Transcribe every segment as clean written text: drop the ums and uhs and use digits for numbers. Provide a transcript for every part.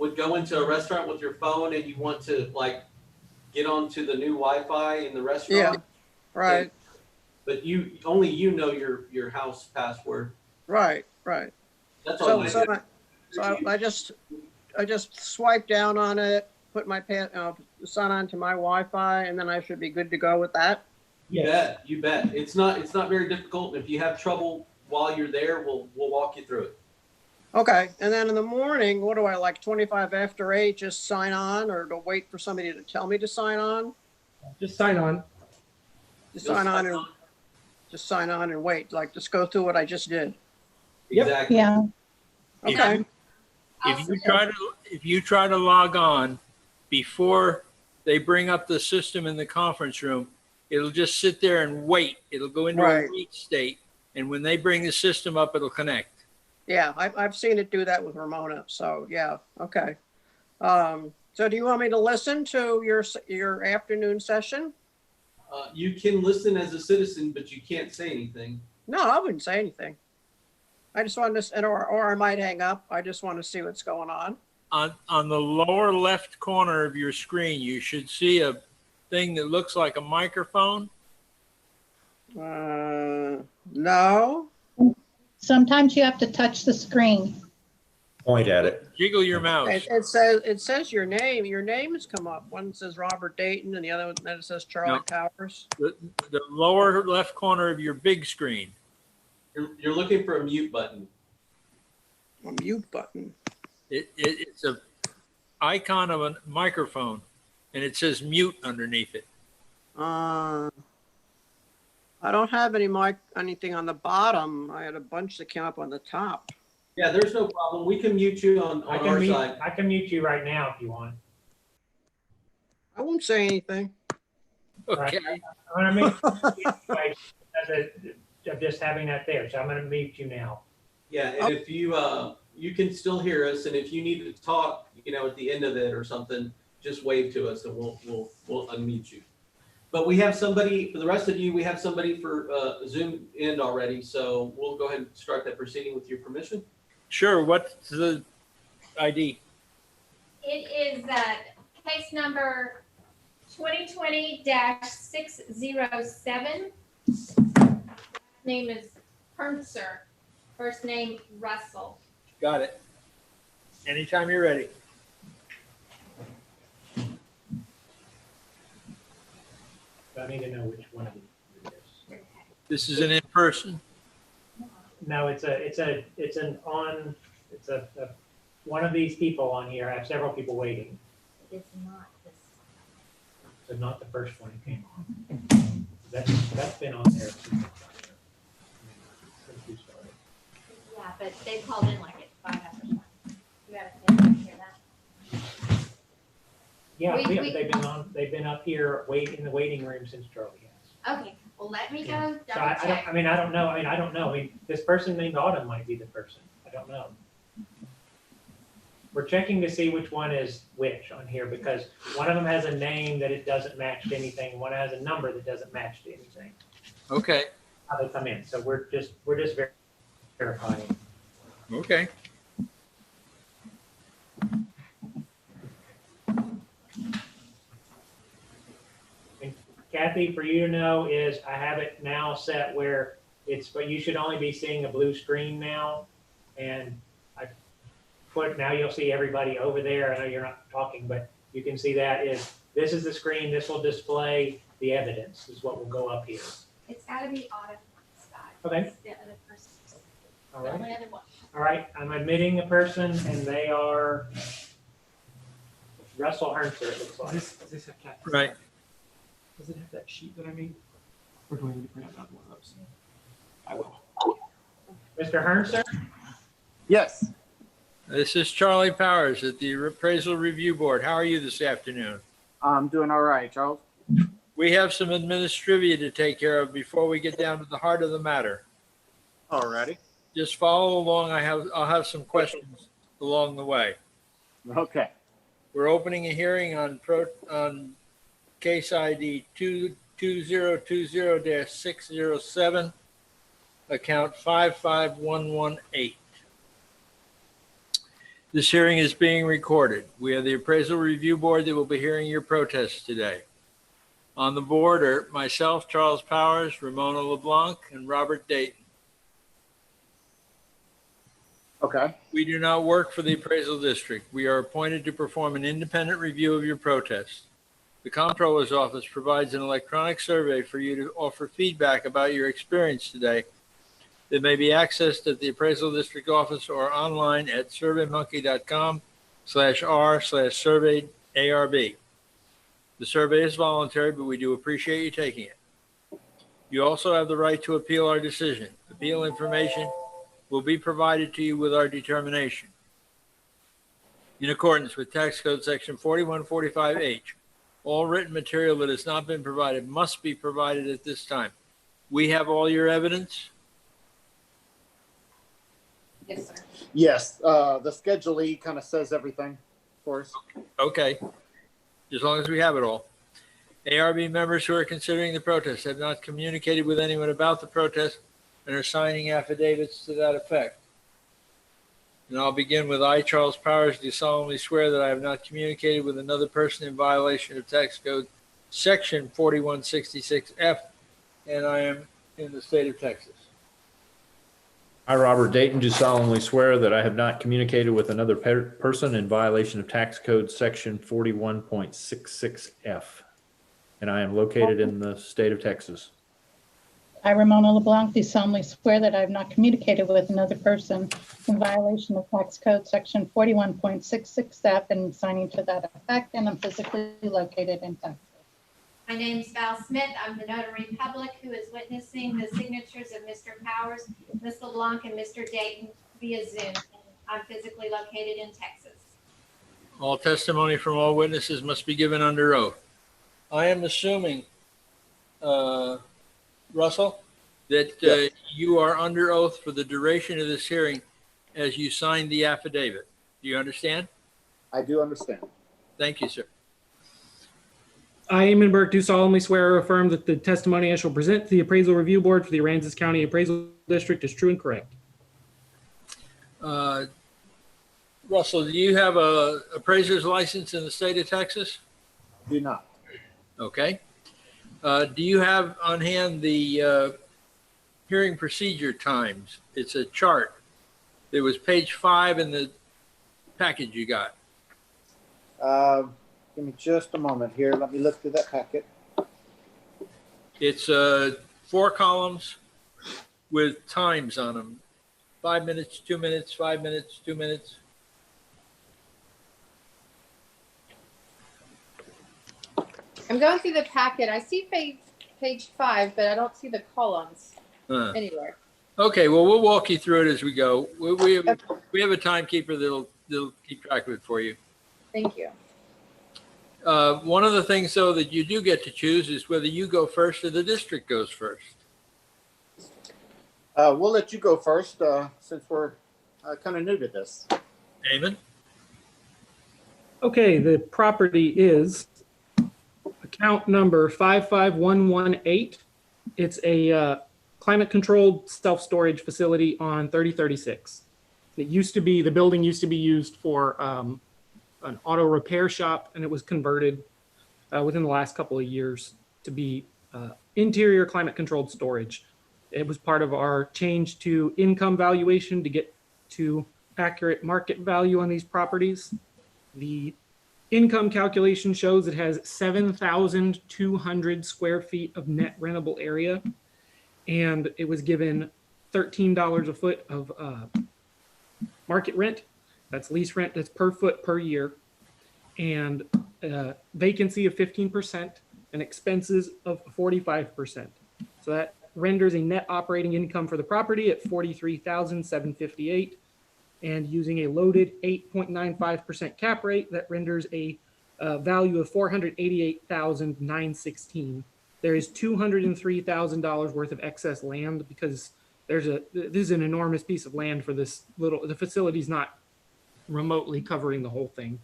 would go into a restaurant with your phone and you want to like get onto the new Wi-Fi in the restaurant. Yeah, right. But only you know your house password. Right. That's all you do. So I just swipe down on it, put my sign on to my Wi-Fi, and then I should be good to go with that. You bet. It's not very difficult. If you have trouble while you're there, we'll walk you through it. Okay, and then in the morning, what do I like 25 after 8? Just sign on, or to wait for somebody to tell me to sign on? Just sign on. Just sign on and wait. Like just go through what I just did. Exactly. Yeah. Okay. If you try to log on before they bring up the system in the conference room, it'll just sit there and wait. It'll go into a wait state, and when they bring the system up, it'll connect. Yeah, I've seen it do that with Ramona. So yeah, okay. So do you want me to listen to your afternoon session? You can listen as a citizen, but you can't say anything. No, I wouldn't say anything. I just want to, or I might hang up. I just want to see what's going on. On the lower left corner of your screen, you should see a thing that looks like a microphone. No. Sometimes you have to touch the screen. Point at it. Jiggle your mouse. It says your name. Your name has come up. One says Robert Dayton, and the other one then it says Charlie Powers. The lower left corner of your big screen. You're looking for a mute button. A mute button. It's a icon of a microphone, and it says mute underneath it. I don't have anything on the bottom. I had a bunch that came up on the top. Yeah, there's no problem. We can mute you on our side. I can mute you right now if you want. I won't say anything. Okay. I'm going to of just having that there. So I'm going to mute you now. Yeah, and if you can still hear us, and if you need to talk, at the end of it or something, just wave to us and we'll unmute you. But we have somebody, for the rest of you, we have somebody for Zoom in already, so we'll go ahead and start that proceeding with your permission. Sure. What's the ID? It is case number 2020-607. Name is Hermser. First name Russell. Got it. Anytime you're ready. I need to know which one of these it is. This is an in-person. No, it's one of these people on here. I have several people waiting. It is not this. So not the first one that came on. That's been on there since we started. Yeah, but they called in like at 5 after 1. You gotta hear that. Yeah, they've been up here in the waiting room since Charlie has. Okay, well let me go double So I check. don't know. This person named Autumn might be the person. I don't know. We're checking to see which one is which on here because one of them has a name that it doesn't match to anything. One has a number that doesn't match to anything. Okay. How they come in. So we're just verifying. Okay. And Kathy, for you to know is I have it now set where but you should only be seeing a blue screen now. And now you'll see everybody over there. I know you're not talking, but you can see this is the screen. This will display the evidence is what will go up here. It's gotta be Autumn side. Okay. It's the other person. All The right. only other one. All right. I'm admitting a person and they are Russell Hermser, it looks like. Does this have cat? Right. Does it have that sheet that I made? Or do I need to print out another one of those? I will. Mr. Hermser? Yes. This is Charlie Powers at the Appraisal Review Board. How are you this afternoon? I'm doing all right, Charles. We have some administrivia to take care of before we get down to the heart of the matter. Alrighty. Just follow along. I'll have some questions along the way. Okay. We're opening a hearing on case ID 2020-607, account 55118. This hearing is being recorded. We have the Appraisal Review Board that will be hearing your protests today. On the board are myself, Charles Powers, Ramona LeBlanc, and Robert Dayton. Okay. We do not work for the appraisal district. We are appointed to perform an independent review of your protest. The Comptroller's Office provides an electronic survey for you to offer feedback about your experience today that may be accessed at the appraisal district office or online at surveymonkey.com/r/surveyarb. The survey is voluntary, but we do appreciate you taking it. You also have the right to appeal our decision. Appeal information will be provided to you with our determination. In accordance with Tax Code Section 4145H, all written material that has not been provided must be provided at this time. We have all your evidence. Yes, sir. Yes, the Schedule E kind of says everything for us. Okay, as long as we have it all. ARB members who are considering the protest have not communicated with anyone about the protest and are signing affidavits to that effect. And I'll begin with I, Charles Powers, do solemnly swear that I have not communicated with another person in violation of Tax Code Section 4166F, and I am in the state of Texas. I, Robert Dayton, do solemnly swear that I have not communicated with another person in violation of Tax Code Section 41.66F, and I am located in the state of Texas. I, Ramona LeBlanc, do solemnly swear that I have not communicated with another person in violation of Tax Code Section 41.66F and signing to that effect, and I'm physically located in Texas. My name's Val Smith. I'm the notary public who is witnessing the signatures of Mr. Powers, Ms. LeBlanc, and Mr. Dayton via Zoom. I'm physically located in Texas. All testimony from all witnesses must be given under oath. I am assuming, Russell, that Yes. you are under oath for the duration of this hearing as you signed the affidavit. Do you understand? I do understand. Thank you, sir. I, Eamon Burke, do solemnly swear or affirm that the testimony I shall present to the Appraisal Review Board for the Aransas County Appraisal District is true and correct. Russell, do you have a appraiser's license in the state of Texas? Do not. Okay. Do you have on hand the hearing procedure times? It's a chart. It was page 5 in the package you got. Give me just a moment here. Let me look through that packet. It's 4 columns with times on them. 5 minutes, 2 minutes, 5 minutes, 2 minutes. I'm going through the packet. I see page 5, but I don't see the columns anywhere. Okay, well, we'll walk you through it as we go. We have a timekeeper that'll keep track of it for you. Thank you. One of the things, though, that you do get to choose is whether you go first or the district goes first. We'll let you go first since we're kind of new to this. Eamon? Okay, the property is account number 55118. It's a climate-controlled self-storage facility on 3036. It used to be, the building used to be used for an auto repair shop, and it was converted within the last couple of years to be interior climate-controlled storage. It was part of our change to income valuation to get to accurate market value on these properties. The income calculation shows it has 7,200 square feet of net rentable area, and it was given $13 a foot of market rent. That's lease rent, that's per foot per year, and vacancy of 15% and expenses of 45%. So that renders a net operating income for the property at $43,758, and using a loaded 8.95% cap rate, that renders a value of $488,916. There is $203,000 worth of excess land because this is an enormous piece of land for this the facility's not remotely covering the whole thing.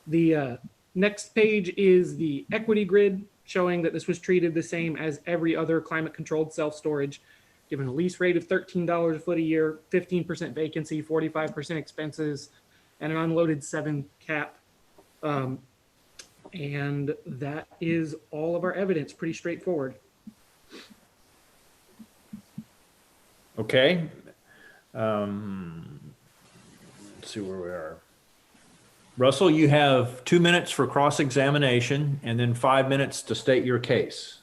The next page is the equity grid showing that this was treated the same as every other climate controlled self-storage, given a lease rate of $13 a foot a year, 15% vacancy, 45% expenses, and an unloaded 7 cap. And that is all of our evidence, pretty straightforward. Okay. Let's see where we are. Russell, you have 2 minutes for cross-examination and then 5 minutes to state your case.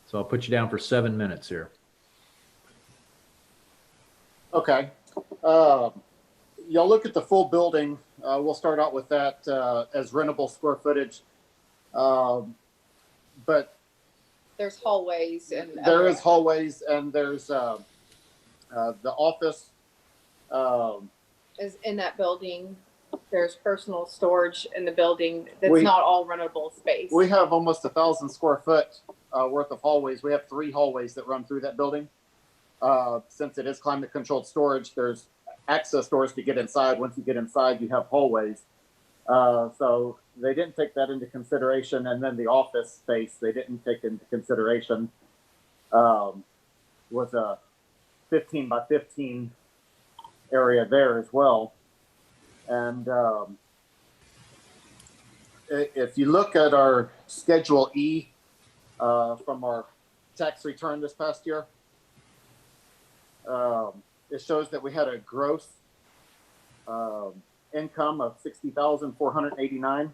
So I'll put you down for 7 minutes here. Okay. You'll look at the full building. We'll start out with that as rentable square footage. But There's hallways and. there is hallways and there's the office. Is in that building. There's personal storage in the building. That's We- not all rentable space. We have almost 1,000 square foot worth of hallways. We have 3 hallways that run through that building. Since it is climate controlled storage, there's access doors to get inside. Once you get inside, you have hallways. So they didn't take that into consideration. And then the office space, they didn't take into consideration. Was a 15 by 15 area there as well. And if you look at our Schedule E from our tax return this past year, it shows that we had a gross income of $60,489.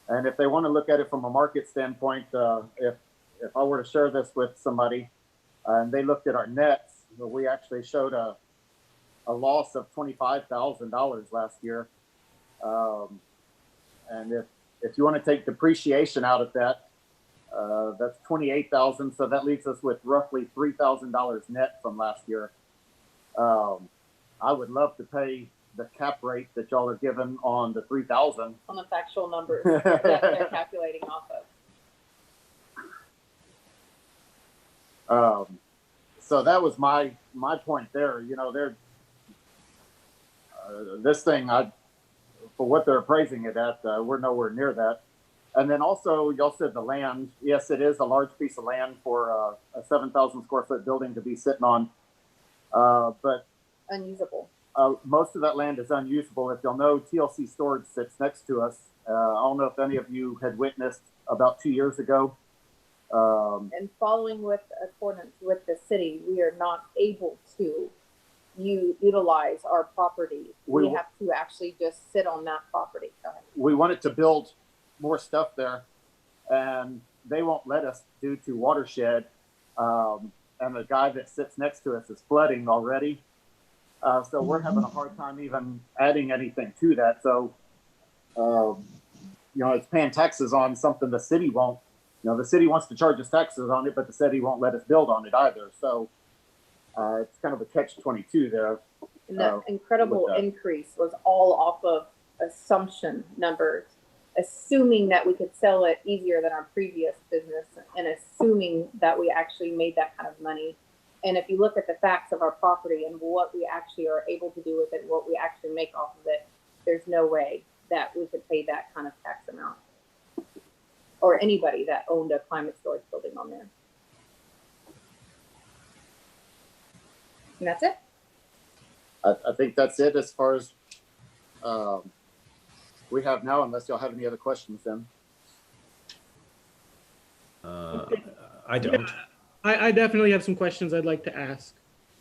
And if they want to look at it from a market standpoint, if I were to share this with somebody and they looked at our nets, we actually showed a loss of $25,000 last year. And if you want to take depreciation out of that, that's $28,000. So that leaves us with roughly $3,000 net from last year. I would love to pay the cap rate that y'all are given on the 3,000. On the factual numbers that they're calculating off of. So that was my point there. You know, they're this thing, for what they're appraising it at, we're nowhere near that. And then also, y'all said the land. Yes, it is a large piece of land for a 7,000 square foot building to be sitting on. But Unusable. most of that land is unusable. If y'all know, TLC Storage sits next to us. I don't know if any of you had witnessed about 2 years ago. And following with accordance with the city, we are not able to utilize our property. We have to actually just sit on that property. Go ahead. We wanted to build more stuff there, and they won't let us due to watershed. And the guy that sits next to us is flooding already. So we're having a hard time even adding anything to that. So, you know, it's paying taxes on something the city won't. You know, the city wants to charge us taxes on it, but the city won't let us build on it either. So it's kind of a catch-22 there. And that incredible increase was all off of assumption numbers, assuming that we could sell it easier than our previous business and assuming that we actually made that kind of money. And if you look at the facts of our property and what we actually are able to do with it, what we actually make off of it, there's no way that we could pay that kind of tax amount. Or anybody that owned a climate storage building on there. And that's it. I think that's it as far as we have now, unless y'all have any other questions then. I don't. I definitely have some questions I'd like to ask.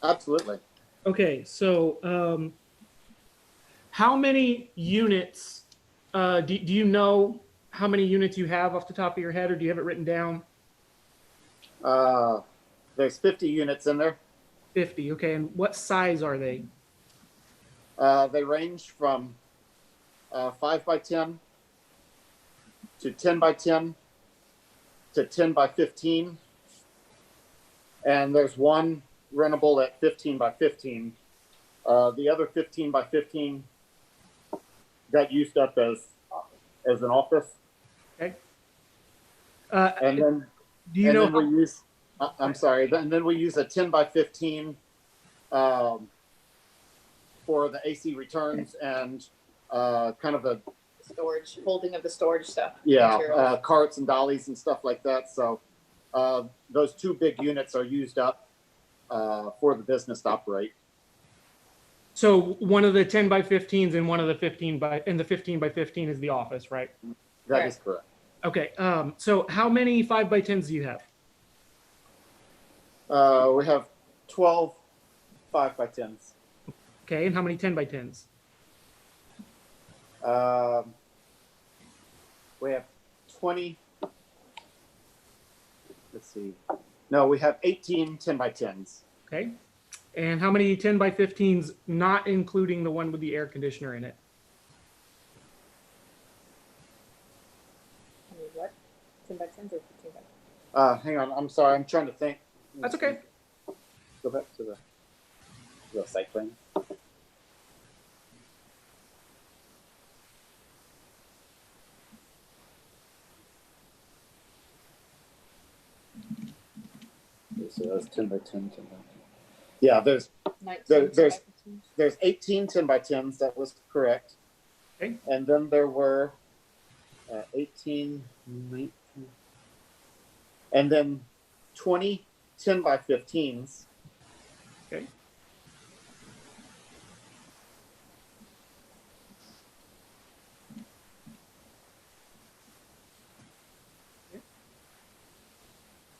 Absolutely. Okay, so how many units, do you know how many units you have off the top of your head, or do you have it written down? There's 50 units in there. 50, okay, and what size are they? They range from 5 by 10 to 10 by 10 to 10 by 15. And there's one rentable at 15 by 15. The other 15 by 15 got used up as an office. Okay. And then, do you know? we use, I'm sorry, and then we use a 10 by 15 for the AC returns and kind of a Storage, holding of the storage stuff. yeah, carts and dollies and stuff like that. So those 2 big units are used up for the business to operate. So one of the 10 by 15s and one of the 15 by 15 is the office, right? That is correct. Okay. So how many 5 by 10s do you have? We have 12 5 by 10s. Okay. And how many 10 by 10s? We have 20. Let's see. No, we have 18 10 by 10s. Okay. And how many 10 by 15s, not including the one with the air conditioner in it? What? 10 by 10s or 15 by? Hang on. I'm sorry. I'm trying to think. That's okay. Go back to the site plan. Okay, so that's 10 by 10, 10 by 10. Yeah, there's 19 there's 10 by 15s? there's 18 10 by 10s. That was correct. Okay. And then there were 18, 19, and then 20 10 by 15s. Okay.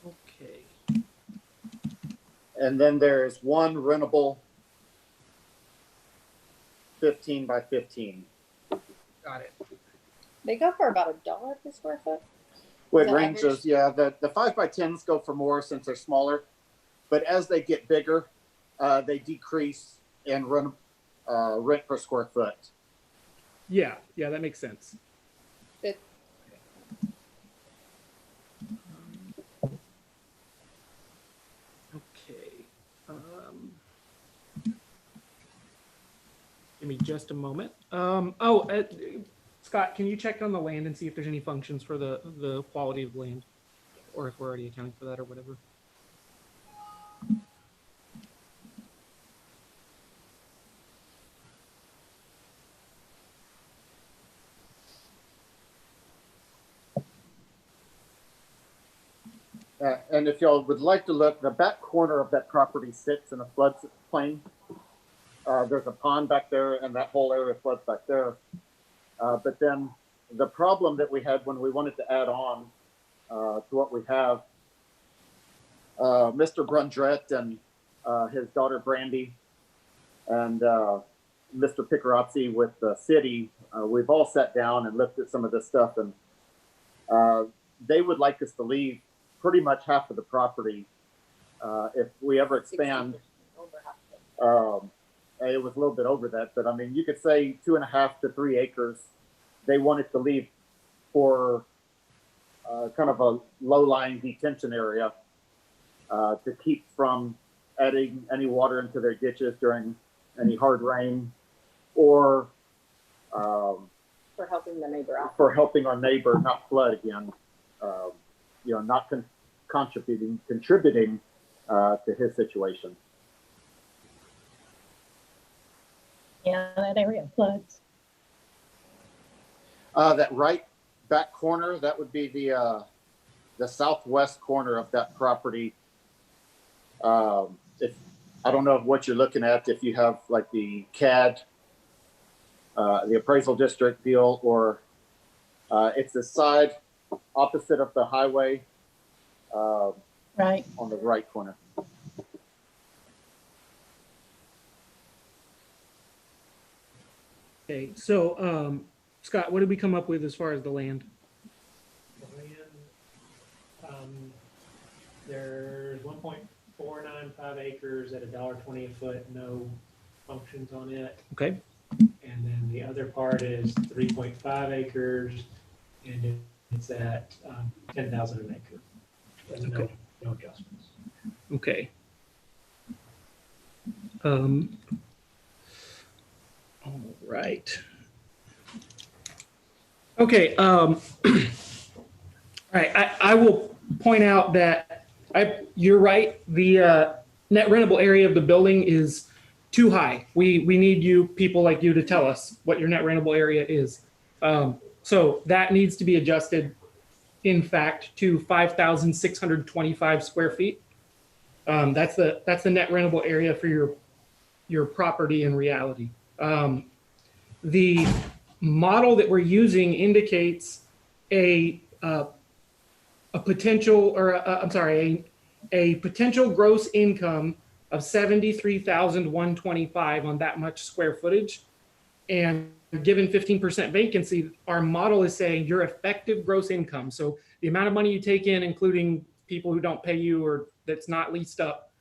Okay. And then there's one rentable 15 by 15. Got it. They go for about $1 per square foot. Well, it The ranges, average? yeah. The 5 by 10s go for more since they're smaller, but as they get bigger, they decrease in rent per square foot. Yeah. Yeah, that makes sense. It- Okay. Give me just a moment. Scott, can you check on the land and see if there's any functions for the quality of land, or if we're already accounting for that or whatever? And if y'all would like to look, the back corner of that property sits in a floodplain. There's a pond back there, and that whole area floods back there. But then the problem that we had when we wanted to add on to what we have, Mr. Brundrett and his daughter Brandy and Mr. Picarazzi with the city, we've all sat down and looked at some of this stuff, and they would like us to leave pretty much half of the property if we ever expand. 60% over half of it. It was a little bit over that, but I mean, you could say 2.5 to 3 acres. They wanted to leave for kind of a low-lying detention area to keep from adding any water into their ditches during any hard rain, or For helping the neighbor out. for helping our neighbor not flood again. Not contributing to his situation. Yeah, that area floods. That right back corner, that would be the southwest corner of that property. If I don't know what you're looking at, if you have like the CAD, the appraisal district deal, or it's the side opposite of the highway Right. on the right corner. Okay. So, Scott, what did we come up with as far as the land? There's 1.495 acres at $1.20 a foot, no functions on it. Okay. And then the other part is 3.5 acres, and it's at 10,000 an acre. There's no adjustments. Okay. All right. Okay. All right. I will point out that you're right. The net rentable area of the building is too high. We need you, people like you, to tell us what your net rentable area is. So that needs to be adjusted, in fact, to 5,625 square feet. That's the net rentable area for your your property in reality. The model that we're using indicates a potential, or I'm sorry, a potential gross income of 73,125 on that much square footage. And given 15% vacancy, our model is saying your effective gross income, so the amount of money you take in, including people who don't pay you or that's not leased up,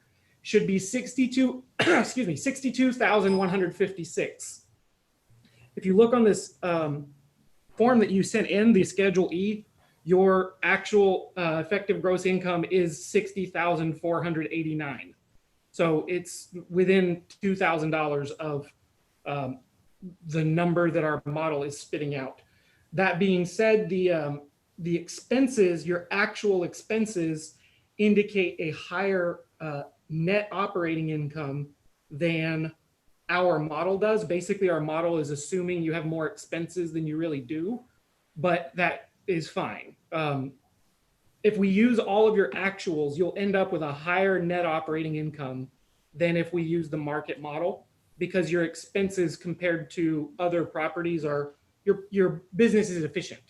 should be 62,156. If you look on this form that you sent in, the Schedule E, your actual effective gross income is 60,489. So it's within $2,000 of the number that our model is spitting out. That being said, the expenses, your actual expenses, indicate a higher net operating income than our model does. Basically, our model is assuming you have more expenses than you really do, but that is fine. If we use all of your actuals, you'll end up with a higher net operating income than if we use the market model, because your expenses compared to other properties are, your business is efficient.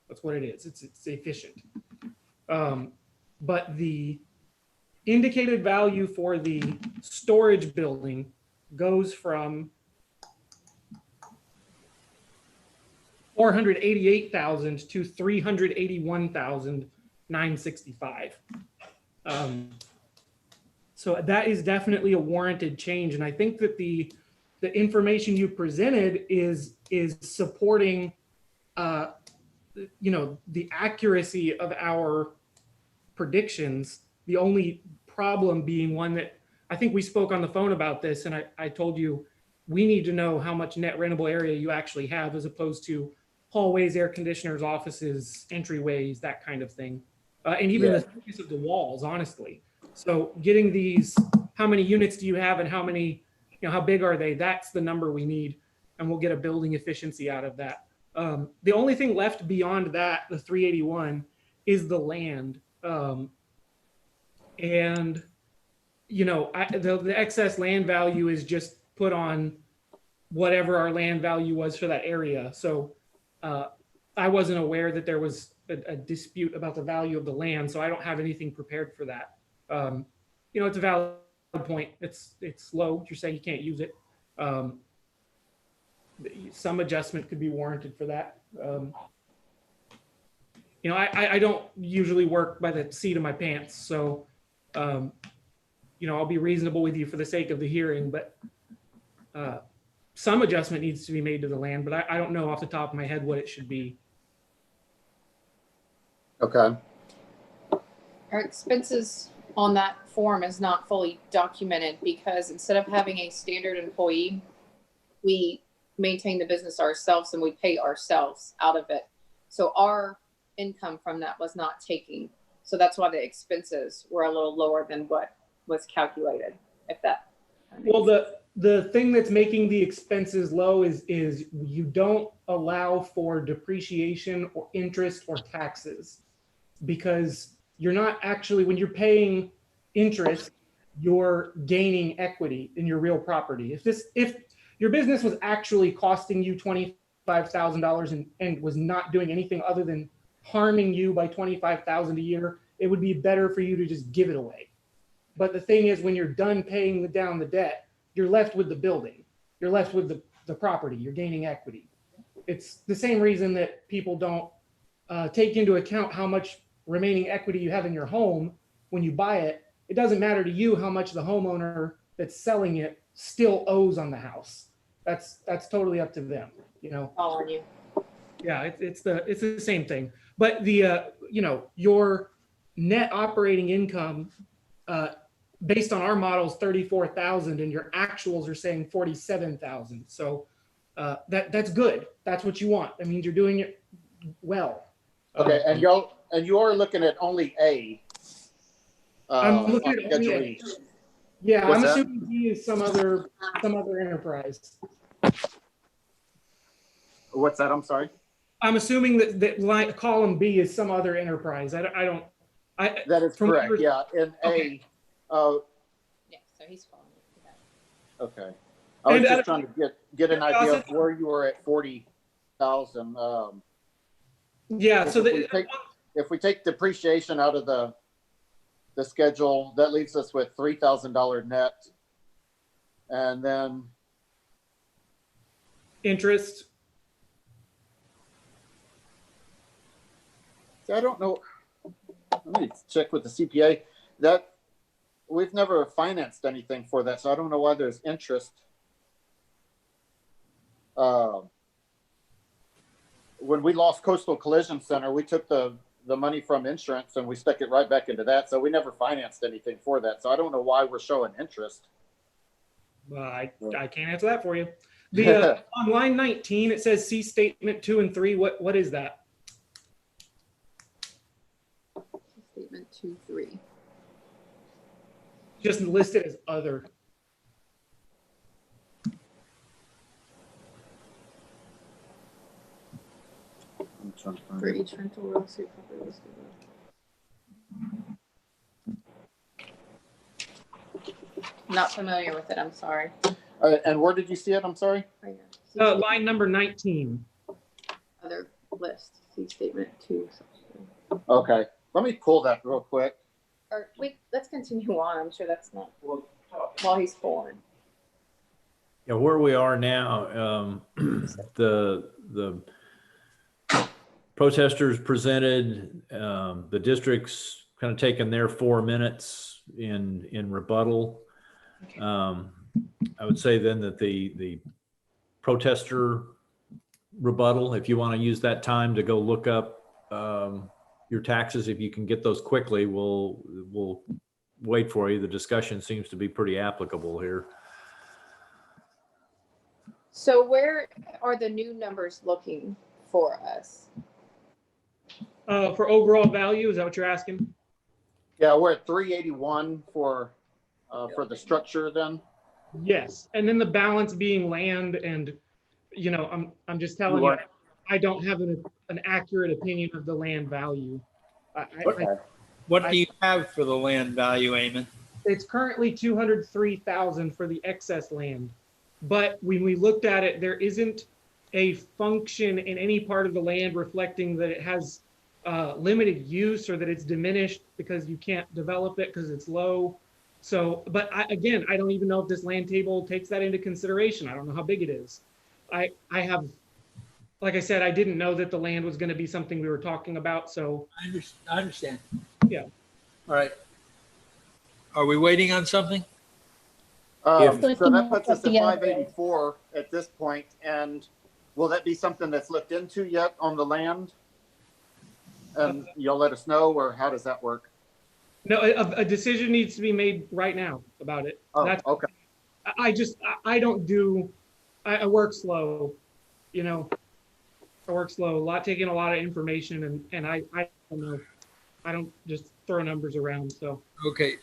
That's what it is. It's efficient. But the indicated value for the storage building goes from 488,000 to 381,965. So that is definitely a warranted change, and I think that the information you presented is supporting, the accuracy of our predictions. The only problem being one that I think we spoke on the phone about this, and I told you we need to know how much net rentable area you actually have, as opposed to hallways, air conditioners, offices, entryways, that kind of thing, and even the thickness of the walls, honestly. So getting these, how many units do you have, and how many, how big are they? That's the number we need, and we'll get a building efficiency out of that. The only thing left beyond that, the 381, is the land. And the excess land value is just put on whatever our land value was for that area. So I wasn't aware that there was a dispute about the value of the land, so I don't have anything prepared for that. It's a valid point. It's low. You're saying you can't use it. Some adjustment could be warranted for that. I don't usually work by the seat of my pants, so I'll be reasonable with you for the sake of the hearing, but some adjustment needs to be made to the land, but I don't know off the top of my head what it should be. Okay. Our expenses on that form is not fully documented because instead of having a standard employee, we maintain the business ourselves and we pay ourselves out of it. So our income from that was not taken. So that's why the expenses were a little lower than what was calculated, if that. Well, the thing that's making the expenses low is you don't allow for depreciation or interest or taxes, because you're not actually, when you're paying interest, you're gaining equity in your real property. If your business was actually costing you $25,000 and was not doing anything other than harming you by $25,000 a year, it would be better for you to just give it away. But the thing is, when you're done paying down the debt, you're left with the building. You're left with the property. You're gaining equity. It's the same reason that people don't take into account how much remaining equity you have in your home when you buy it. It doesn't matter to you how much the homeowner that's selling it still owes on the house. That's totally up to them. Following you. Yeah, it's the same thing. But your net operating income, based on our models, 34,000, and your actuals are saying 47,000. So that's good. That's what you want. That means you're doing it well. Okay, and you are looking at only A. I'm looking at only Schedule A. E. Yeah, What's I'm that? assuming B is some other enterprise. What's that? I'm sorry. I'm assuming that column B is some other enterprise. That is from correct. your- Yeah, in Okay. A. Yeah, so he's following you. Okay. I was And, just trying to get an idea of where you were at 40,000. Yeah, so If we take depreciation out of the schedule, that leaves us with $3,000 net. And then interest, I don't know. Let me check with the CPA. That we've never financed anything for that, so I don't know why there's interest. When we lost Coastal Collision Center, we took the money from insurance and we stuck it right back into that. So we never financed anything for that. So I don't know why we're showing interest. I can't answer that for you. The on line 19, it says see statement 2 and 3. What is that? Statement 2, 3. Just listed as other. I'm trying to find For it. each rental real estate property listed. Not familiar with it, I'm sorry. And where did you see it? I'm sorry. Right here. See Line number 19. other list, see statement 2. Okay. Let me pull that real quick. Or wait, let's continue on. I'm sure that's not while he's pulling. Yeah, where we are now, the protesters presented, the district's kind of taken their 4 minutes in rebuttal. I would say then that the protester rebuttal, if you want to use that time to go look up your taxes, if you can get those quickly, we'll wait for you. The discussion seems to be pretty applicable here. So where are the new numbers looking for us? For overall value, is that what you're asking? Yeah, we're at 381 for the structure then. Yes, and then the balance being land, and I'm just telling you, I don't have an accurate opinion of the land value. What do you have for the land value, Eamon? It's currently 203,000 for the excess land, but when we looked at it, there isn't a function in any part of the land reflecting that it has limited use or that it's diminished because you can't develop it because it's low. So, but I don't even know if this land table takes that into consideration. I don't know how big it is. I have, like I said, I didn't know that the land was going to be something we were talking about. So I understand. Yeah. All right. Are we waiting on something? So that puts us at 584 at this point. And will that be something that's looked into yet on the land? And you'll let us know, or how does that work? No, a decision needs to be made right now about it. Oh, okay. I don't do, I work slow, I work slow, taking a lot of information, and I don't know. I don't just throw numbers around, so. Okay.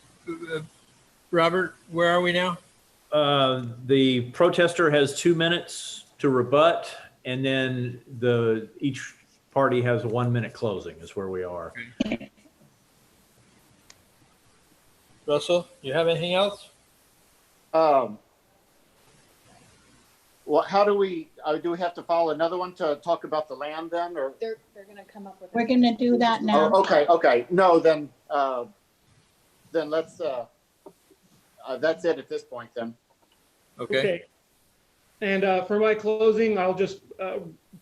Robert, where are we now? The protester has 2 minutes to rebut, and then each party has a 1 minute closing is where we are. Okay. Russell, you have anything else? Well, how do we have to file another one to talk about the land then, or? They're going to come up with. We're going to do that now. Oh, okay. No, then let's, that's it at this point then. Okay. And for my closing, I'll just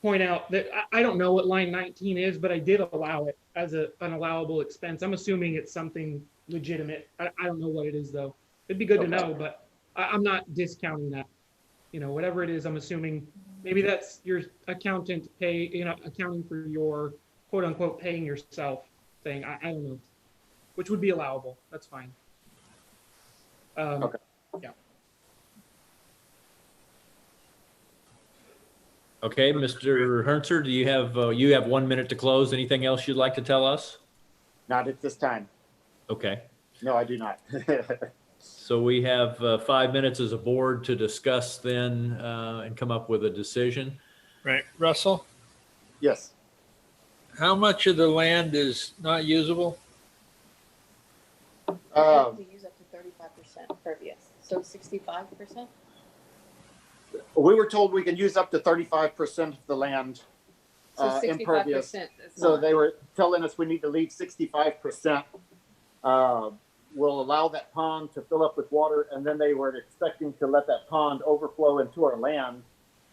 point out that I don't know what line 19 is, but I did allow it as an allowable expense. I'm assuming it's something legitimate. I don't know what it is though. It'd be good to know, but I'm not discounting that. Whatever it is, I'm assuming maybe that's your accountant accounting for your quote unquote paying yourself thing. I don't know, which would be allowable. That's fine. Okay. Yeah. Okay, Mr. Herntzer, do you have 1 minute to close? Anything else you'd like to tell us? Not at this time. Okay. No, I do not. So we have 5 minutes as a board to discuss then and come up with a decision. Right. Russell, Yes. how much of the land is not usable? To use up to 35% pervious, so 65%. We were told we can use up to 35% of the land So 65% impervious. is So not. they were telling us we need to leave 65%. We'll allow that pond to fill up with water, and then they were expecting to let that pond overflow into our land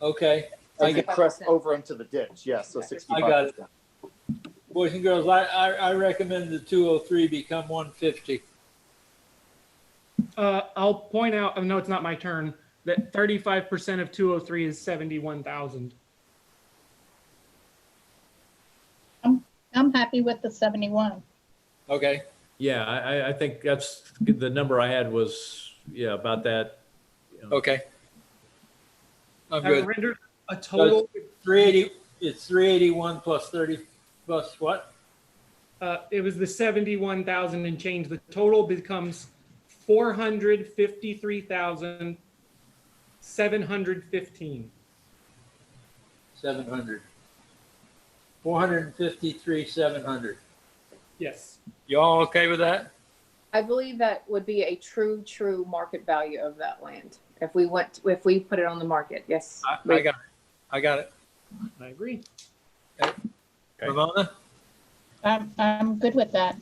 Okay, I and then got, crest over into the ditch. Yes, so 65%. I got it. Boys and girls, I recommend the 203 become 150. I'll point out, oh, no, it's not my turn, that 35% of 203 is 71,000. I'm happy with the 71. Okay, Yeah, I think that's the number I had was, yeah, about that. You know. okay. I'm I good. rendered a total, 380, it's 381 plus 30, plus what? it was the 71,000 and change. The total becomes 453,715. 700. 453, 700. Yes. You all okay with that? I believe that would be a true market value of that land. If we put it on the market, yes. I got it. I got it. I agree. Okay. Ramona? I'm good with that.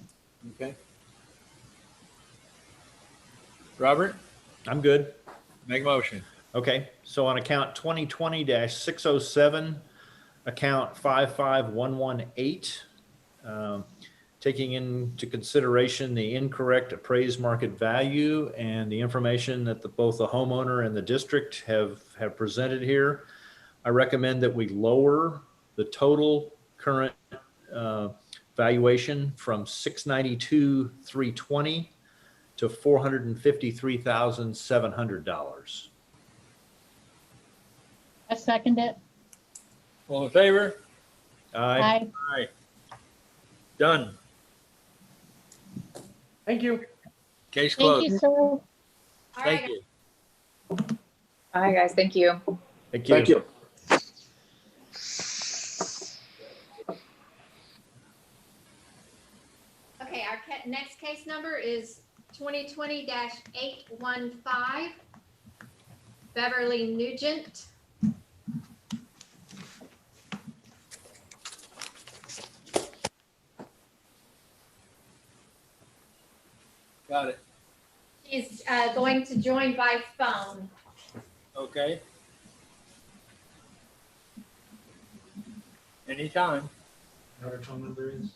Okay. Robert, I'm good. make a motion. Okay, so on account 2020-607, account 55118, taking into consideration the incorrect appraised market value and the information that both the homeowner and the district have presented here, I recommend that we lower the total current valuation from $692,320 to $453,700. I second it. All in favor? Aye. Aye. Done. Thank you. Case Thank you, closed. sir. All Thank right, you. All right, guys, thank you. Thank you. Thank you. okay, our next case number is 2020-815, Beverly Nugent. Got it. She's going to join by phone. Okay. Anytime. Know what her phone number is?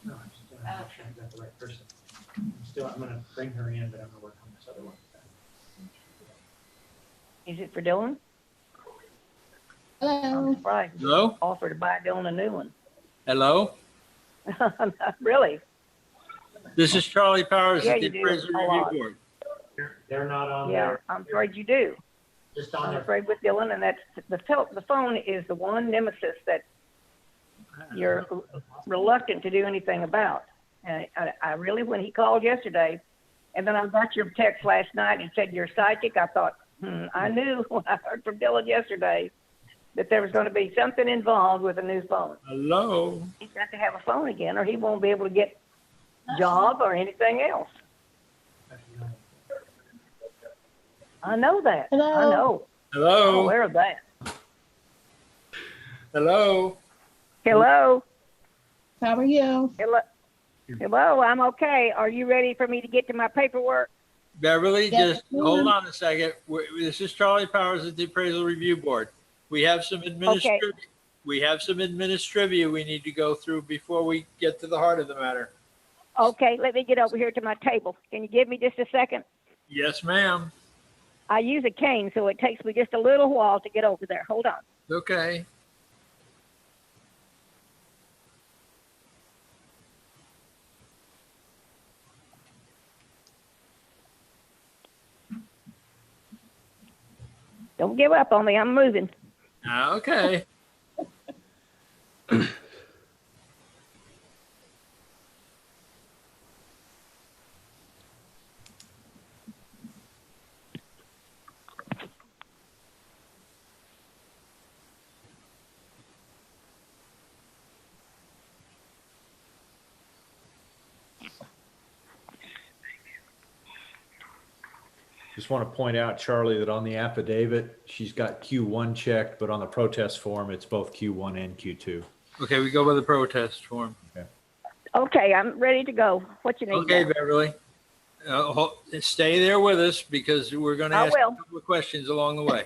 No, I'm just doing, I'm not sure I got the right person. I'm gonna bring her in, but I'm gonna work on this other one. Is it for Dylan? Hello. I'm surprised. Hello? Offer to buy Dylan a new one. Hello? Really? This is Charlie Powers Yeah, at the you do. Appraisal A Review lot. Board. They're not on Yeah, there. I'm afraid you do. Just on I'm their, afraid with Dylan, and that's, the phone is the one nemesis that you're reluctant to do anything about. And I really, when he called yesterday, and then I got your text last night and said you're psychic, I thought, I knew when I heard from Dylan yesterday that there was going to be something involved with a new phone. Hello? He's got to have a phone again, or he won't be able to get a job or anything else. I know that. Hello. I know. I'm Hello? aware of that. Hello? Hello. How are you? Hello. Hello. I'm okay. Are you ready for me to get to my paperwork? Beverly, Yes, just hold on a second. This is Charlie Powers at the Appraisal Review Board. We have some administrative we need to go through before we get to the heart of the matter. Okay. Let me get over here to my table. Can you give me just a second? Yes, ma'am. I use a cane, so it takes me just a little while to get over there. Hold on. Okay. Don't give up on me. I'm moving. Okay. Just want to point out, Charlie, that on the affidavit, she's got Q1 checked, but on the protest form, it's both Q1 and Q2. Okay, we go with the protest form. Okay, I'm ready to go. What you need? Okay, now? Beverly. Stay there with us because we're going to I ask a will. couple of questions along the way.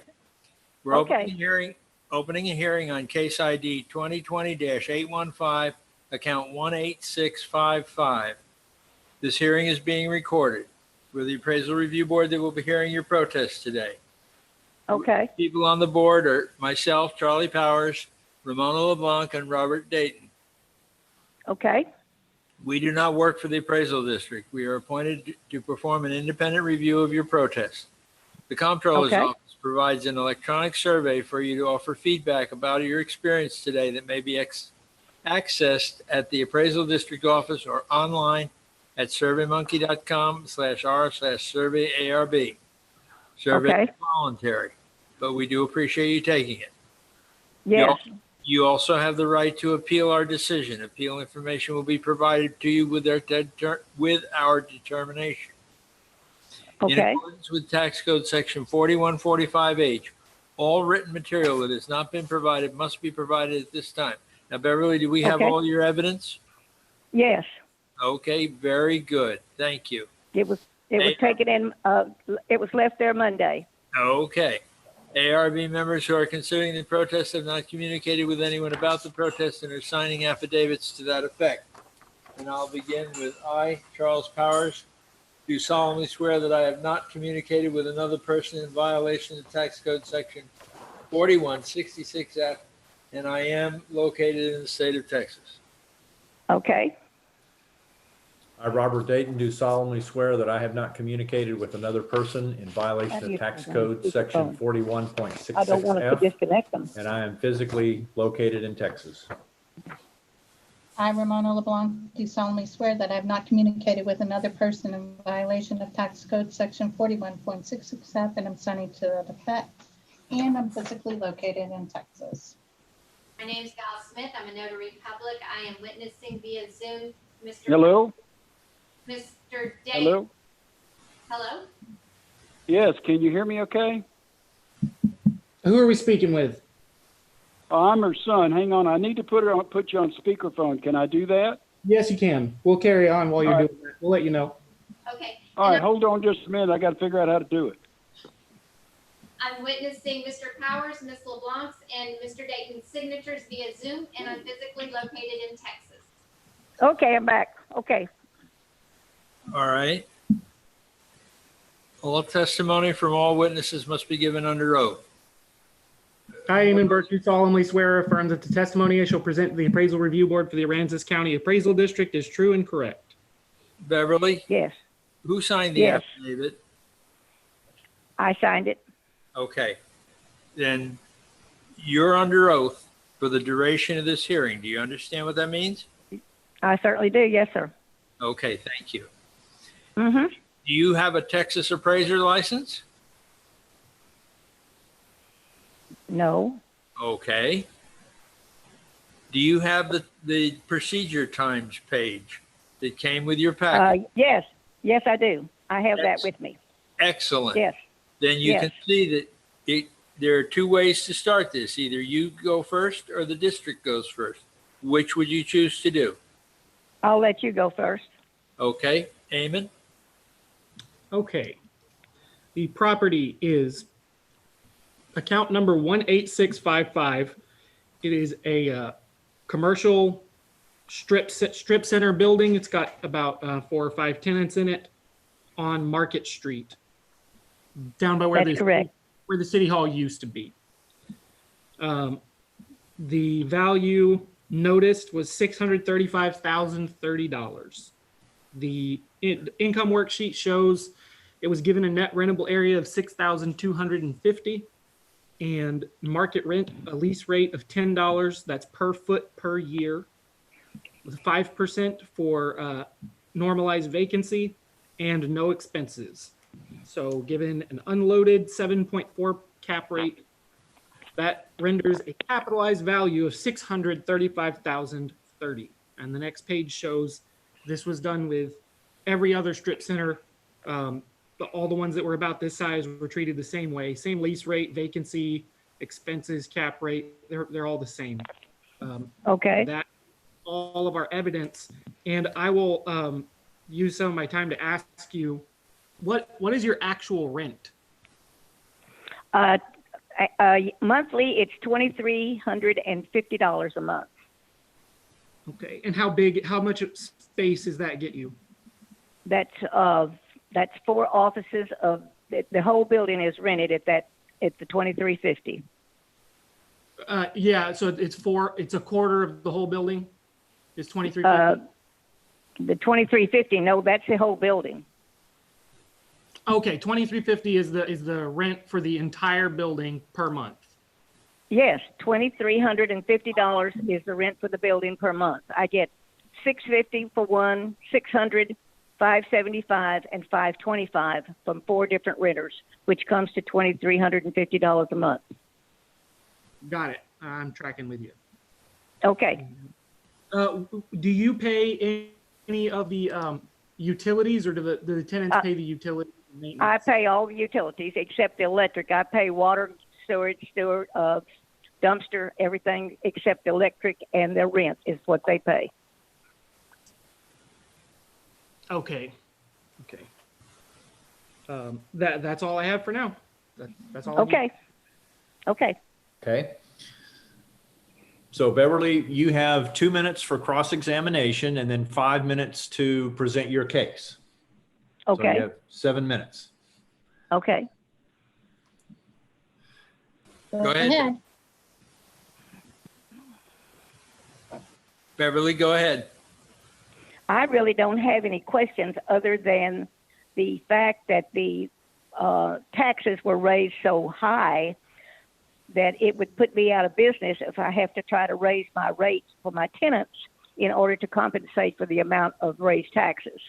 We're Okay. opening a hearing on case ID 2020-815, account 18655. This hearing is being recorded. We're the appraisal review board that will be hearing your protest today. Okay. People on the board are myself, Charlie Powers, Ramona LeBlanc, and Robert Dayton. Okay. We do not work for the appraisal district. We are appointed to perform an independent review of your protest. The comptroller's Okay. office provides an electronic survey for you to offer feedback about your experience today that may be accessed at the appraisal district office or online at surveymonkey.com/r/surveyarb. Survey Okay. is voluntary, but we do appreciate you taking it. Yes. You also have the right to appeal our decision. Appeal information will be provided to you with our determination. In Okay. accordance with Tax Code Section 4145H, all written material that has not been provided must be provided at this time. Now, Beverly, do we have Okay. all your evidence? Yes. Okay, very good. Thank you. It was taken in. It was left there Monday. Okay. ARB members who are considering the protest have not communicated with anyone about the protest and are signing affidavits to that effect. And I'll begin with I, Charles Powers, do solemnly swear that I have not communicated with another person in violation of Tax Code Section 4166F, and I am located in the state of Texas. Okay. I, Robert Dayton, do solemnly swear that I have not communicated with another person in violation of Tax Code Section I don't want us to 41.66F, disconnect them. and I am physically located in Texas. I, Ramona LeBlanc, do solemnly swear that I have not communicated with another person in violation of Tax Code Section 41.66F, and I'm signing to that effect, and I'm physically located in Texas. My name is Val Smith. I'm a notary public. I am witnessing via Zoom. Mr. Hello? Mr. Day. Hello? Hello? Yes, can you hear me okay? Who are we speaking with? I'm her son. Hang on, I need to put you on speakerphone. Can I do that? Yes, you can. We'll carry on while you're All right. doing that. We'll let you know. Okay. All right, hold on just a minute. I got to figure out how to do it. I'm witnessing Mr. Powers, Ms. LeBlanc's, and Mr. Dayton's signatures via Zoom, and I'm physically located in Texas. Okay, I'm back. Okay. All right. All testimony from all witnesses must be given under oath. I, Eamon Burke, do solemnly swear or affirm that the testimony I shall present to the Appraisal Review Board for the Aransas County Appraisal District is true and correct. Beverly, Yes. who signed the Yes. affidavit? I signed it. Okay. Then you're under oath for the duration of this hearing. Do you understand what that means? I certainly do. Yes, sir. Okay, thank you. Mm-hmm. Do you have a Texas appraiser license? No. Okay. Do you have the procedure times page that came with your packet? Yes. Yes, I do. I have that Yes. with me. Excellent. Yes. Then you Yes. can see that there are two ways to start this. Either you go first or the district goes first. Which would you choose to do? I'll let you go first. Okay, Eamon? Okay. The property is account number 18655. It is a commercial strip center building. It's got about 4 or 5 tenants in it on Market Street, down by where That's correct. where the city hall used to be. The value noticed was $635,030. The income worksheet shows it was given a net rentable area of 6,250 and market rent, a lease rate of $10. That's per foot per year, with 5% for normalized vacancy and no expenses. So given an unloaded 7.4 cap rate, that renders a capitalized value of $635,030. And the next page shows this was done with every other strip center all the ones that were about this size were treated the same way. Same lease rate, vacancy, expenses, cap rate. They're all the same. Okay. That all of our evidence, and I will use some of my time to ask you, what is your actual rent? Monthly, it's $2,350 a month. Okay, and how much space does that get you? That's 4 offices of the whole building is rented at the $2,350. Yeah, so it's a quarter of the whole building. Is $2,350? The $2,350. No, that's the whole building. Okay, $2,350 is the rent for the entire building per month. Yes, $2,350 is the rent for the building per month. I get $650 for one, $600, $575, and $525 from 4 different renters, which comes to $2,350 a month. Got it. I'm tracking with you. Okay. Do you pay any of the utilities, or do the tenants pay the utilities? I pay all the utilities except the electric. I pay water, sewer, dumpster, everything except the electric, and their rent is what they pay. Okay. That's all I have for now. That's all. Okay. Okay. Okay. So Beverly, you have 2 minutes for cross-examination and then 5 minutes to present your case. So Okay. you have 7 minutes. Okay. Go ahead. Beverly, go ahead. I really don't have any questions other than the fact that the taxes were raised so high that it would put me out of business if I have to try to raise my rates for my tenants in order to compensate for the amount of raised taxes.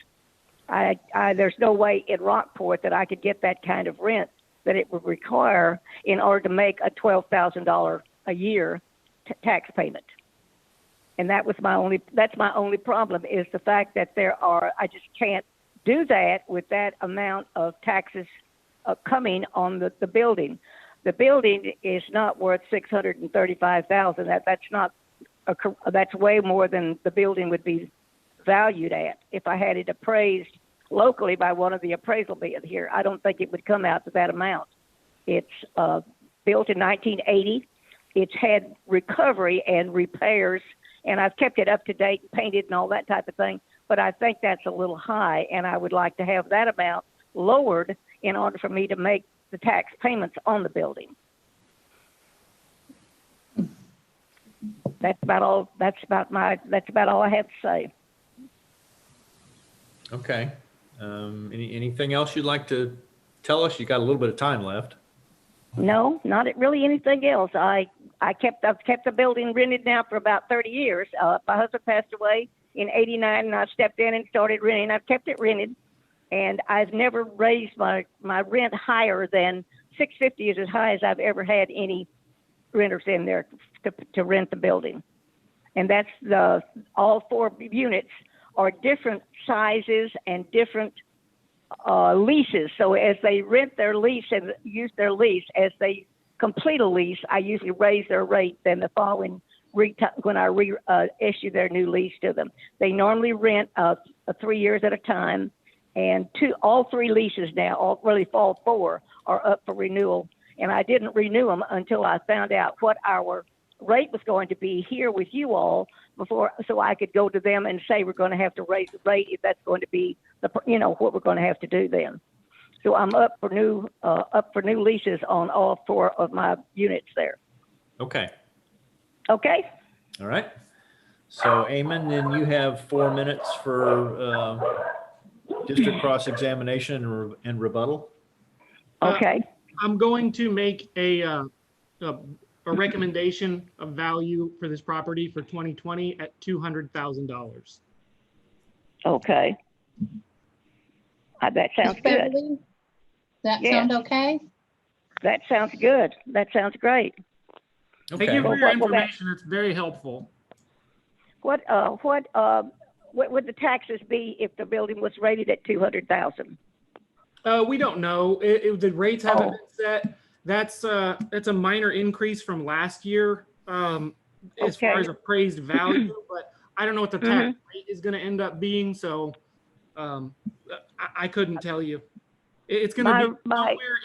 There's no way in Rockport that I could get that kind of rent that it would require in order to make a $12,000 a year tax payment. And that's my only problem, is the fact that I just can't do that with that amount of taxes coming on the building. The building is not worth $635,000. That's way more than the building would be valued at. If I had it appraised locally by one of the appraisal men here, I don't think it would come out to that amount. It's built in 1980. It's had recovery and repairs, and I've kept it up to date, painted and all that type of thing. But I think that's a little high, and I would like to have that amount lowered in order for me to make the tax payments on the building. That's about all I have to say. Okay. Anything else you'd like to tell us? You got a little bit of time left. No, not really anything else. I've kept the building rented now for about 30 years. My husband passed away in '89, and I stepped in and started renting. I've kept it rented, and I've never raised my rent higher than $650 is as high as I've ever had any renters in there to rent the building. And that's all 4 units are different sizes and different leases. So as they rent their lease and use their lease, as they complete a lease, I usually raise their rate then the following when I issue their new lease to them. They normally rent 3 years at a time, and all 3 leases now, all 4 are up for renewal. And I didn't renew them until I found out what our rate was going to be here with you all so I could go to them and say we're going to have to raise the rate if that's going to be what we're going to have to do then. So I'm up for new leases on all 4 of my units there. Okay. Okay. All right. So Eamon, then you have 4 minutes for district cross-examination and rebuttal. Okay. I'm going to make a recommendation of value for this property for 2020 at $200,000. Okay. That sounds good. Beverly, that sound okay? That sounds good. That sounds great. Thank you for your information. It's very helpful. What would the taxes be if the building was rated at $200,000? We don't know. The rates haven't been set. That's a minor increase from last year, as far Okay. as appraised value, but I don't know what the tax rate is gonna end up being, so, I couldn't tell you. It's gonna be My somewhere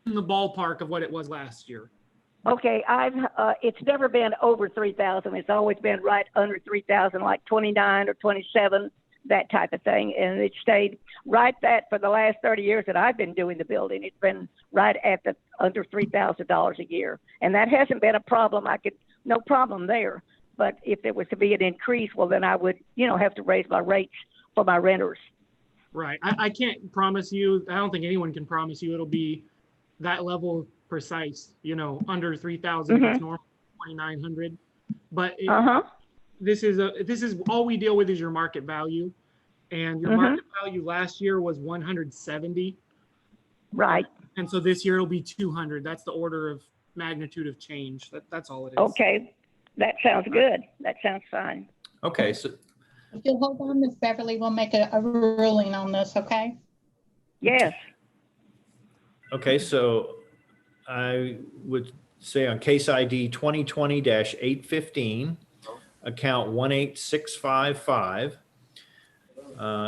in the ballpark of what it was last year. Okay, it's never been over 3,000. It's always been right under 3,000, like 29 or 27, that type of thing. And it stayed right that for the last 30 years that I've been doing the building. It's been right at the under $3,000 a year. And that hasn't been a problem. No problem there. But if there was to be an increase, well, then I would, have to raise my rates for my renters. Right. I can't promise you, I don't think anyone can promise you it'll be that level precise, under 3,000, it's normal 2,900. But this is all we deal with is your market value. And your market value last year was 170. Right. And so this year it'll be 200. That's the order of magnitude of change. That's all it is. Okay. That sounds good. That sounds fine. Okay, so If you'll hold on, Miss Beverly, we'll make a ruling on this, okay? Yes. Okay, so I would say on case ID 2020-815, account 18655,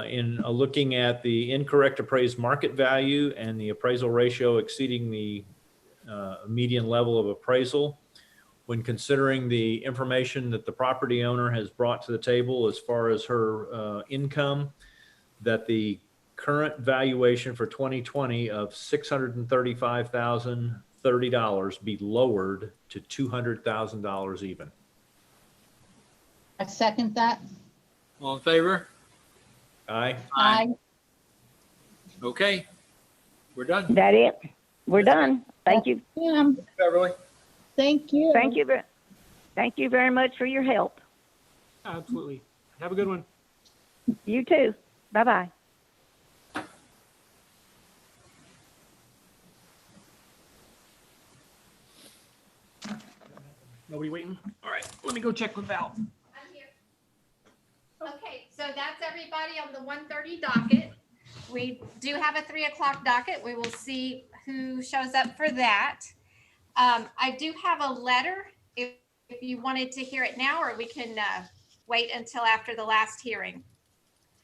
in looking at the incorrect appraised market value and the appraisal ratio exceeding the median level of appraisal, when considering the information that the property owner has brought to the table as far as her income, that the current valuation for 2020 of $635,030 be lowered to $200,000 even. I second that. All in favor? Aye. Aye. Okay, we're done. That it? We're done. Thank you. Yeah, Beverly. thank you. Thank you. Thank you very much for your help. Absolutely. Have a good one. You too. Bye-bye. Nobody waiting? All right, let me go check with Val. I'm here. Okay, so that's everybody on the 1:30 docket. We do have a 3 o'clock docket. We will see who shows up for that. I do have a letter if you wanted to hear it now, or we can wait until after the last hearing.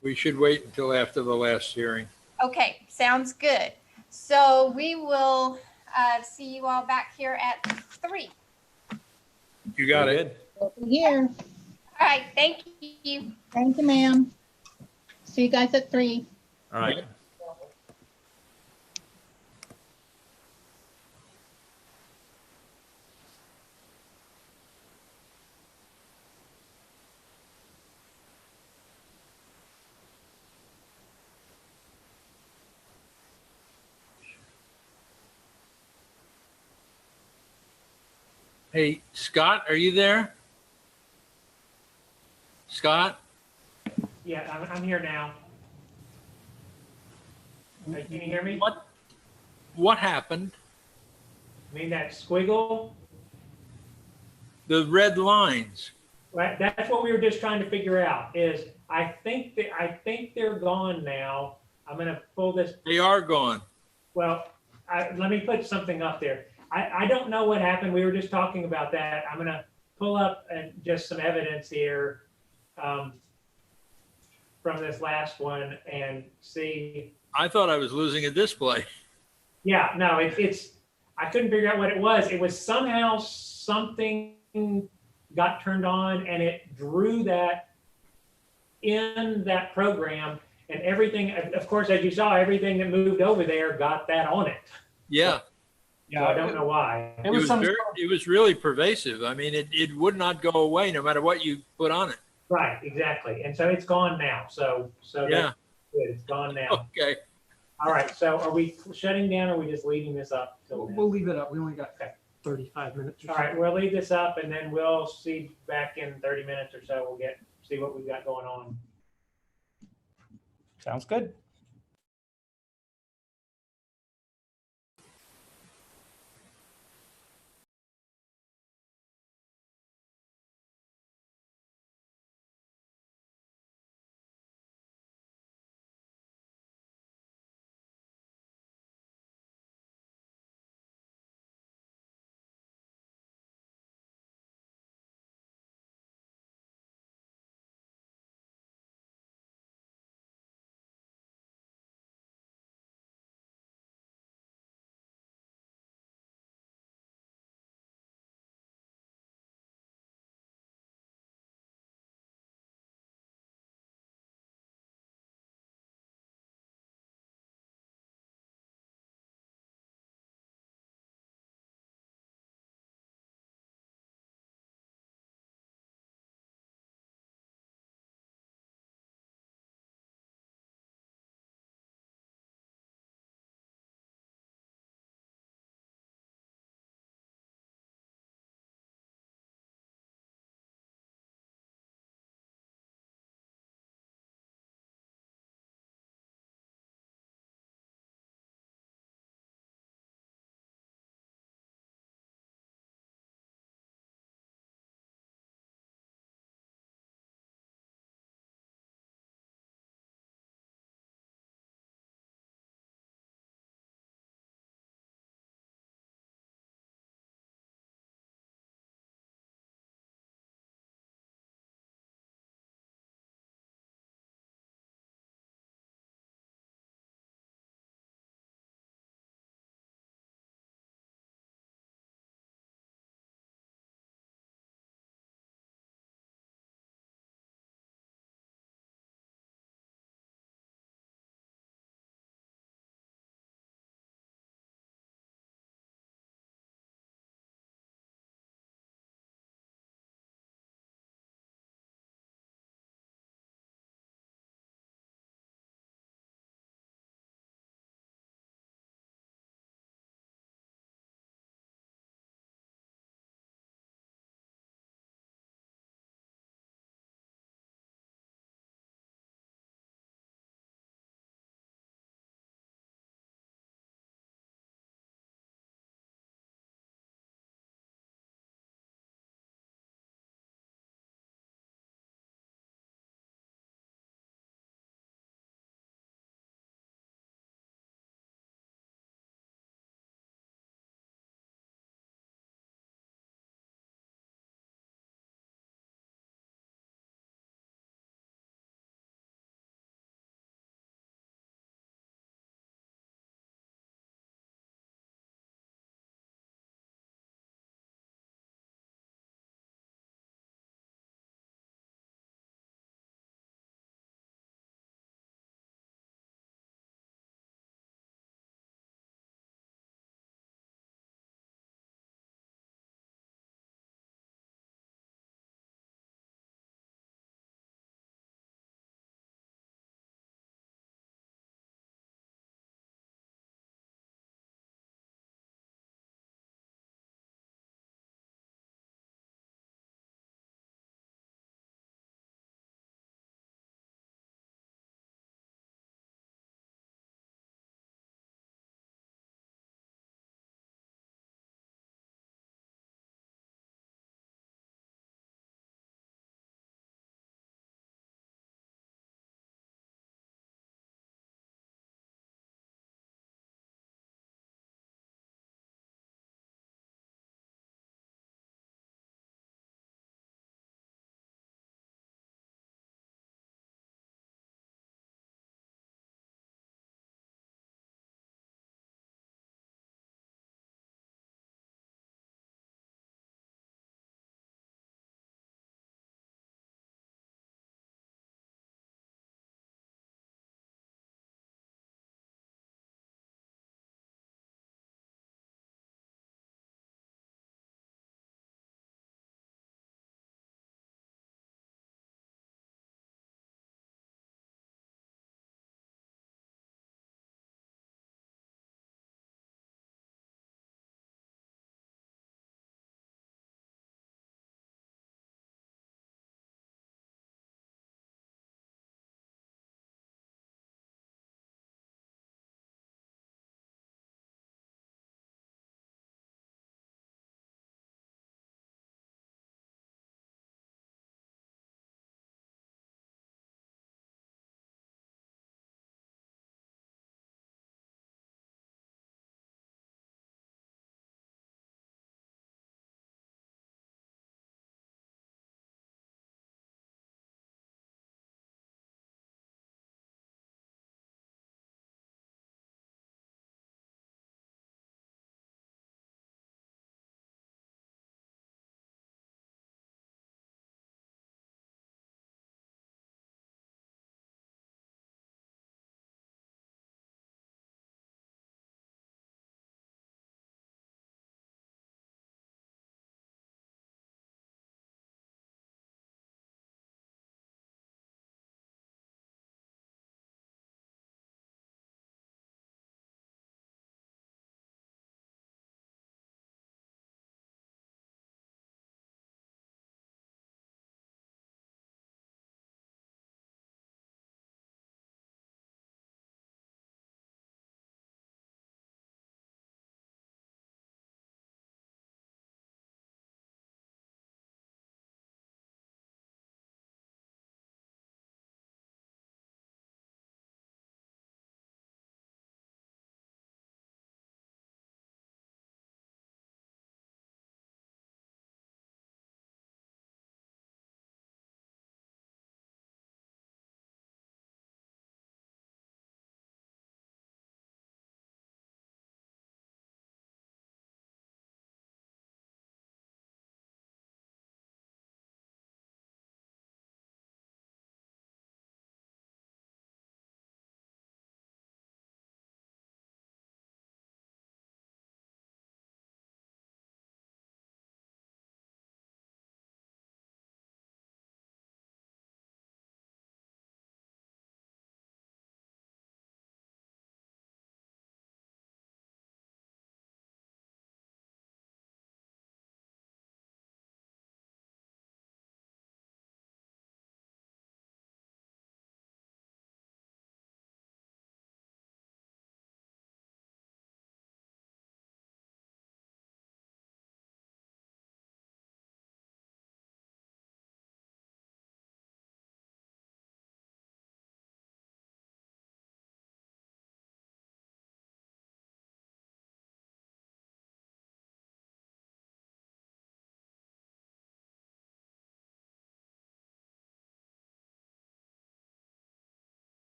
We should wait until after the last hearing. Okay, sounds good. So we will see you all back here at 3. You got Very it. good. Here. All right, thank you. Thank you, ma'am. See you guys at 3. All right. Hey, Scott, are you there? Scott? Yeah, I'm here now. Can you hear me? What happened? I mean, that squiggle, The red lines. right, that's what we were just trying to figure out is I think they're gone now. I'm gonna pull this, They are gone. well, let me put something up there. I don't know what happened. We were just talking about that. I'm gonna pull up just some evidence here from this last one and see. I thought I was losing a display. Yeah, no, it's I couldn't figure out what it was. It was somehow something got turned on and it drew that in that program, and everything, of course, as you saw, everything that moved over there got that on it. Yeah. So I don't know why. It was really pervasive. I mean, it would not go away no matter what you put on it. Right, exactly. And so it's gone now. So Yeah. that's good. It's gone now. Okay. All right. So are we shutting down or are we just leaving this up till then? We'll leave it up. We only got 35 minutes. Or All right, we'll leave this up and then we'll see back in 30 minutes or so. We'll see what we've got going on. Sounds good.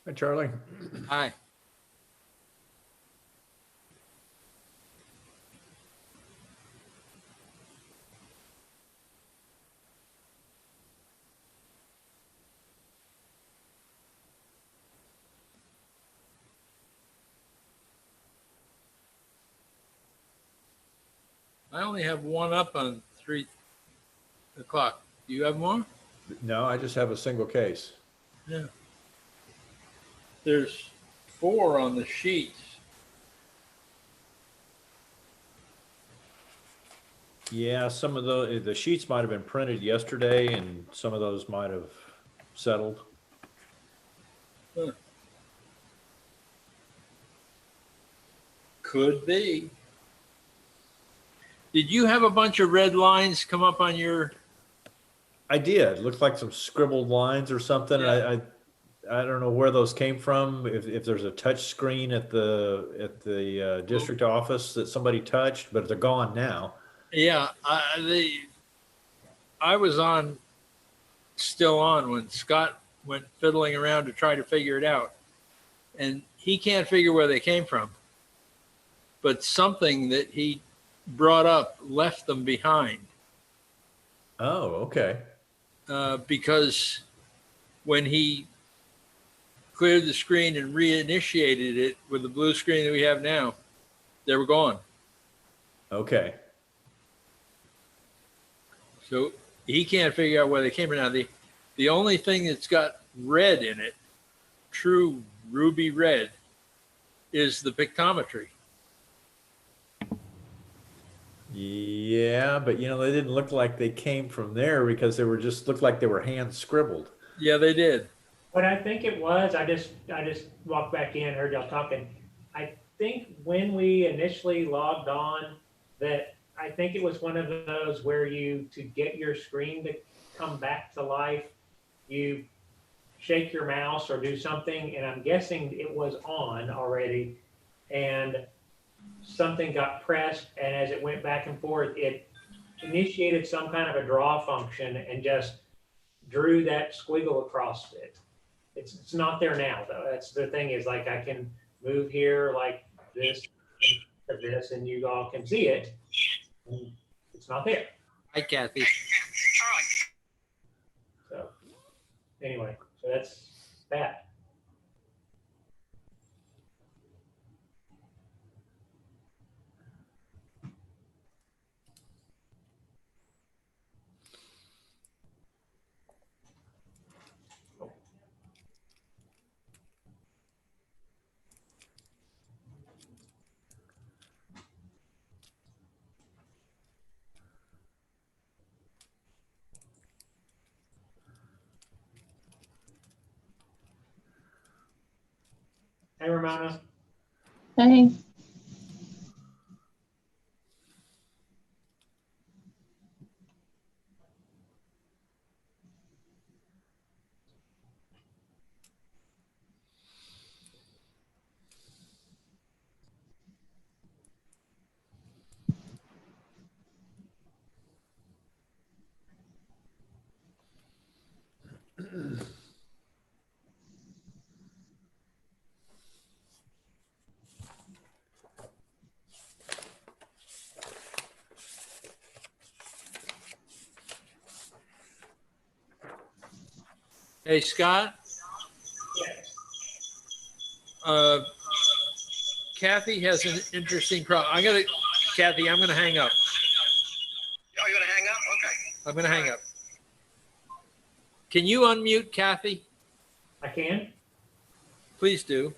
Hi, Charlie. Hi. I only have one up on 3 o'clock. Do you have more? No, I just have a single case. Yeah. There's 4 on the sheets. Yeah, some of the sheets might have been printed yesterday, and some of those might have settled. Huh. Could be. Did you have a bunch of red lines come up on your? I did. It looked like some scribbled lines or something. Yeah. I don't know where those came from. If there's a touch screen at the district office that somebody touched, but they're gone now. Yeah, I was still on when Scott went fiddling around to try to figure it out, and he can't figure where they came from. But something that he brought up left them behind. Oh, okay. Because when he cleared the screen and reinitiated it with the blue screen that we have now, they were gone. Okay. So he can't figure out where they came from. Now, the only thing that's got red in it, true ruby red, is the pictometry. Yeah, but they didn't look like they came from there because they were just looked like they were hand scribbled. Yeah, they did. What I think it was, I just walked back in, heard y'all talking. I think when we initially logged on, that I think it was one of those where to get your screen to come back to life, you shake your mouse or do something, and I'm guessing it was on already, and something got pressed, and as it went back and forth, it initiated some kind of a draw function and just drew that squiggle across it. It's not there now though. That's the thing, is like I can move here like this, and you all can see it. And it's not there. Hi, Kathy. So anyway, so that's that. Hey, Ramona. Hey, Hey, Scott. Kathy has an interesting problem. Kathy, I'm gonna hang up. Oh, you're gonna hang up? Okay. I'm gonna hang up. Can you unmute Kathy? I can. Please do.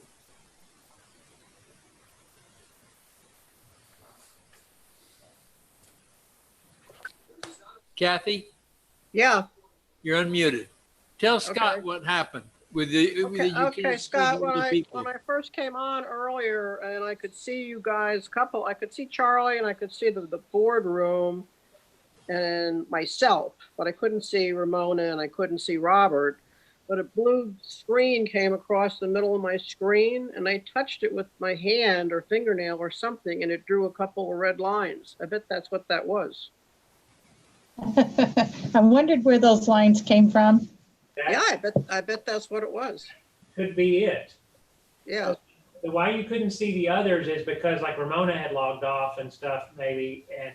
Kathy, Yeah. you're unmuted. Tell Scott Okay. what happened with the. Okay, Scott, when I first came on earlier and I could see you guys, I could see Charlie and I could see the boardroom and myself, but I couldn't see Ramona and I couldn't see Robert. But a blue screen came across the middle of my screen and I touched it with my hand or fingernail or something and it drew a couple of red lines. I bet that's what that was. I wondered where those lines came from. Yeah, I bet that's what it was. Could be it. Yeah. Why you couldn't see the others is because like Ramona had logged off and stuff maybe, and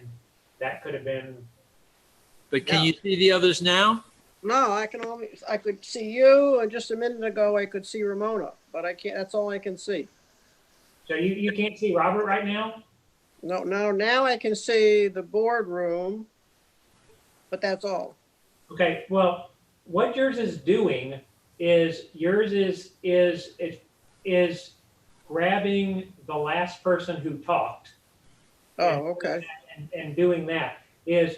that could have been. But can you see the others now? No, I could see you, and just a minute ago I could see Ramona, but I can't. That's all I can see. So you can't see Robert right now? No, now I can see the boardroom, but that's all. Okay, well, what yours is doing is is grabbing the last person who talked. Oh, okay. And doing that is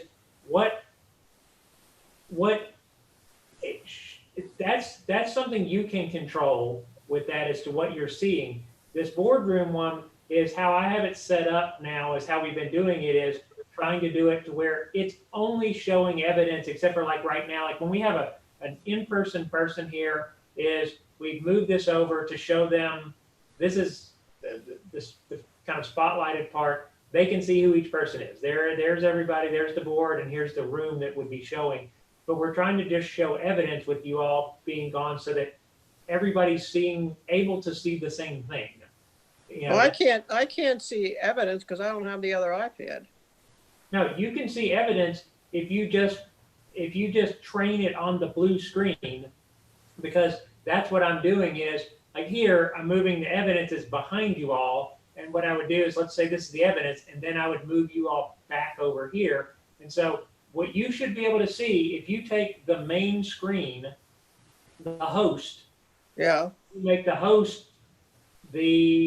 that's something you can control with that as to what you're seeing. This boardroom one is how I have it set up now, is how we've been doing it, is trying to do it to where it's only showing evidence, except for like right now, like when we have an in-person person here, is we've moved this over to show them, this is the kind of spotlighted part. They can see who each person is. There's everybody, there's the board, and here's the room that would be showing. But we're trying to just show evidence with you all being gone so that everybody's able to see the same thing. You know, Well, I can't see evidence because I don't have the other iPad. No, you can see evidence if you just train it on the blue screen, because that's what I'm doing is like here, I'm moving the evidence is behind you all. And what I would do is, let's say this is the evidence, and then I would move you all back over here. And so what you should be able to see, if you take the main screen, the host, Yeah. you make the host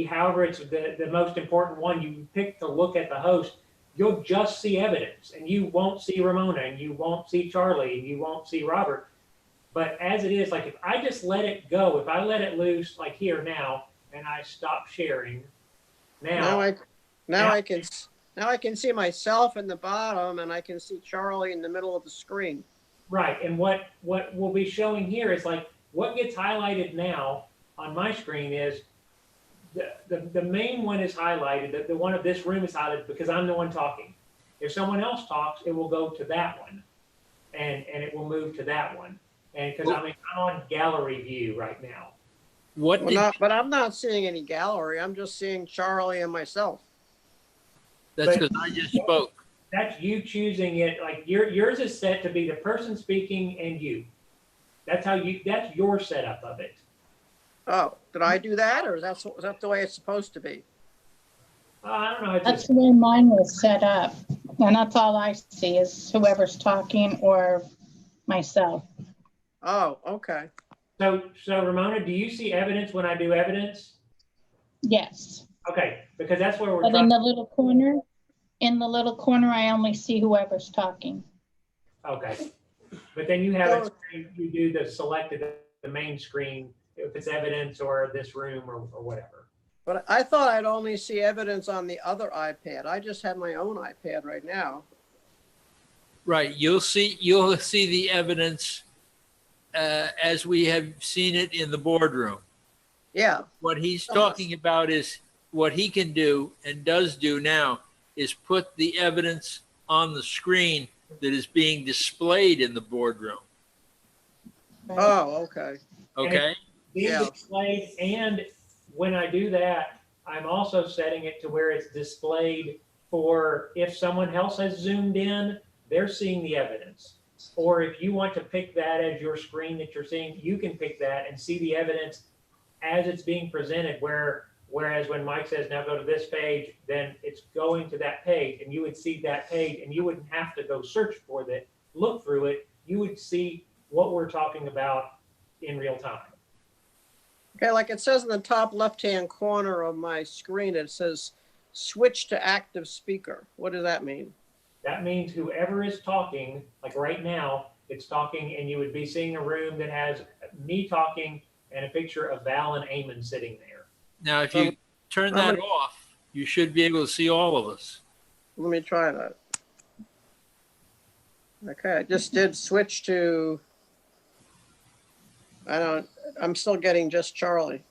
however it's the most important one, you pick to look at the host, you'll just see evidence, and you won't see Ramona, and you won't see Charlie, and you won't see Robert. But as it is, like if I just let it go, if I let it loose, like here now, and I stop sharing, now I can see myself in the bottom, and I can see Charlie in the middle of the screen. Right, and what we'll be showing here is like what gets highlighted now on my screen is the main one is highlighted. The one of this room is highlighted because I'm the one talking. If someone else talks, it will go to that one, and it will move to that one. And because I'm on gallery view right now. What Well, did, but I'm not seeing any gallery. I'm just seeing Charlie and myself. that's because I just spoke. That's you choosing it. Like yours is set to be the person speaking and you. That's your setup of it. Oh, did I do that, or is that the way it's supposed to be? I don't know. It's That's the way mine was set up. And that's all I see is whoever's talking or myself. Oh, okay. so Ramona, do you see evidence when I do evidence? Yes. Okay, because that's where we're But trying. in the little corner, I only see whoever's talking. Okay, but then you have it. You do the selected the main screen if it's evidence or this room or whatever. But I thought I'd only see evidence on the other iPad. I just have my own iPad right now. Right, you'll see the evidence as we have seen it in the boardroom. Yeah. What he's talking about is what he can do and does do now is put the evidence on the screen that is being displayed in the boardroom. Oh, okay. Okay? Being Yeah. displayed, and when I do that, I'm also setting it to where it's displayed for if someone else has zoomed in, they're seeing the evidence. Or if you want to pick that as your screen that you're seeing, you can pick that and see the evidence as it's being presented, whereas when Mike says, now go to this page, then it's going to that page and you would see that page and you wouldn't have to go search for it, look through it. You would see what we're talking about in real time. Okay, like it says in the top left-hand corner of my screen, it says switch to active speaker. What does that mean? That means whoever is talking, like right now, it's talking and you would be seeing a room that has me talking and a picture of Val and Eamon sitting there. Now, if you turn that off, you should be able to see all of us. Let me try that. Okay, I just did switch to, I'm still getting just Charlie.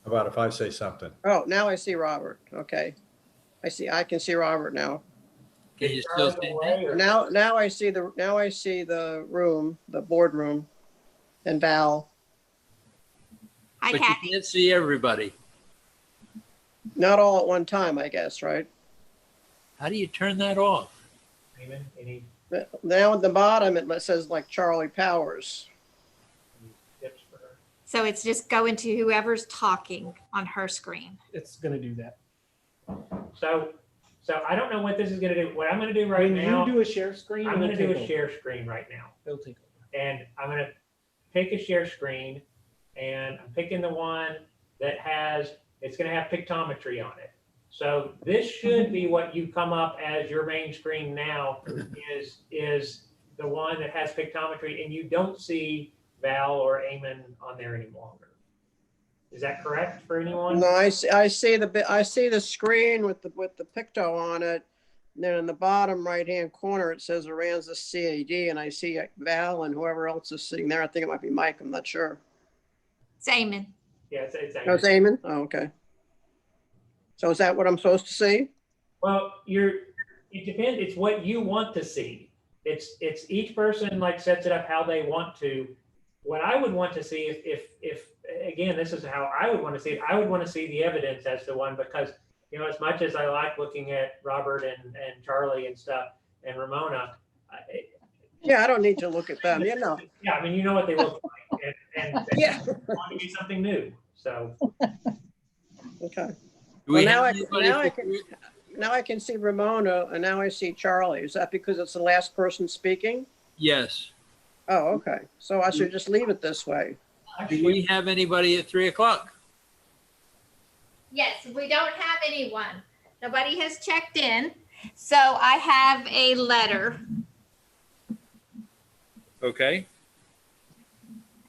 How about if I say something? Oh, now I see Robert. Okay. I can see Robert now. Can you still see me? Now I see the room, the boardroom, and Val. Hi, But you Kathy. can't see everybody. Not all at one time, I guess, right? How do you turn that off? Eamon, any Now at the bottom, it says like Charlie Powers. tips for her? So it's just going to whoever's talking on her screen. It's going to do that. So I don't know what this is going to do. What I'm going to do right When now, you do a share screen, I'm going to do a over. share screen right now. It'll take over. And I'm going to pick a share screen and I'm picking the one that it's going to have pictometry on it. So this should be what you come up as your main screen now is the one that has pictometry and you don't see Val or Eamon on there any longer. Is that correct for anyone? No, I see the screen with the picto on it. And then in the bottom right-hand corner, it says Aransas CAD, and I see Val and whoever else is sitting there. I think it might be Mike. I'm not sure. It's Eamon. Yeah, it's Oh, it's Eamon? Oh, okay. So is that what I'm supposed to see? Well, it depends. It's what you want to see. It's each person like sets it up how they want to. What I would want to see if again, this is how I would want to see it. I would want to see the evidence as the one because, you know, as much as I like looking at Robert and Charlie and stuff and Ramona. Yeah, I don't need to look at them. You know. Yeah, I mean, you know what they look like and Yeah. they want to be something new. So. Okay. Do we Well, have anybody now I can see Ramona and now I see Charlie. Is that because it's the last person speaking? Yes. Oh, okay. So I should just leave it this way. Do we have anybody at 3 o'clock? Yes, we don't have anyone. Nobody has checked in. So I have a letter, Okay.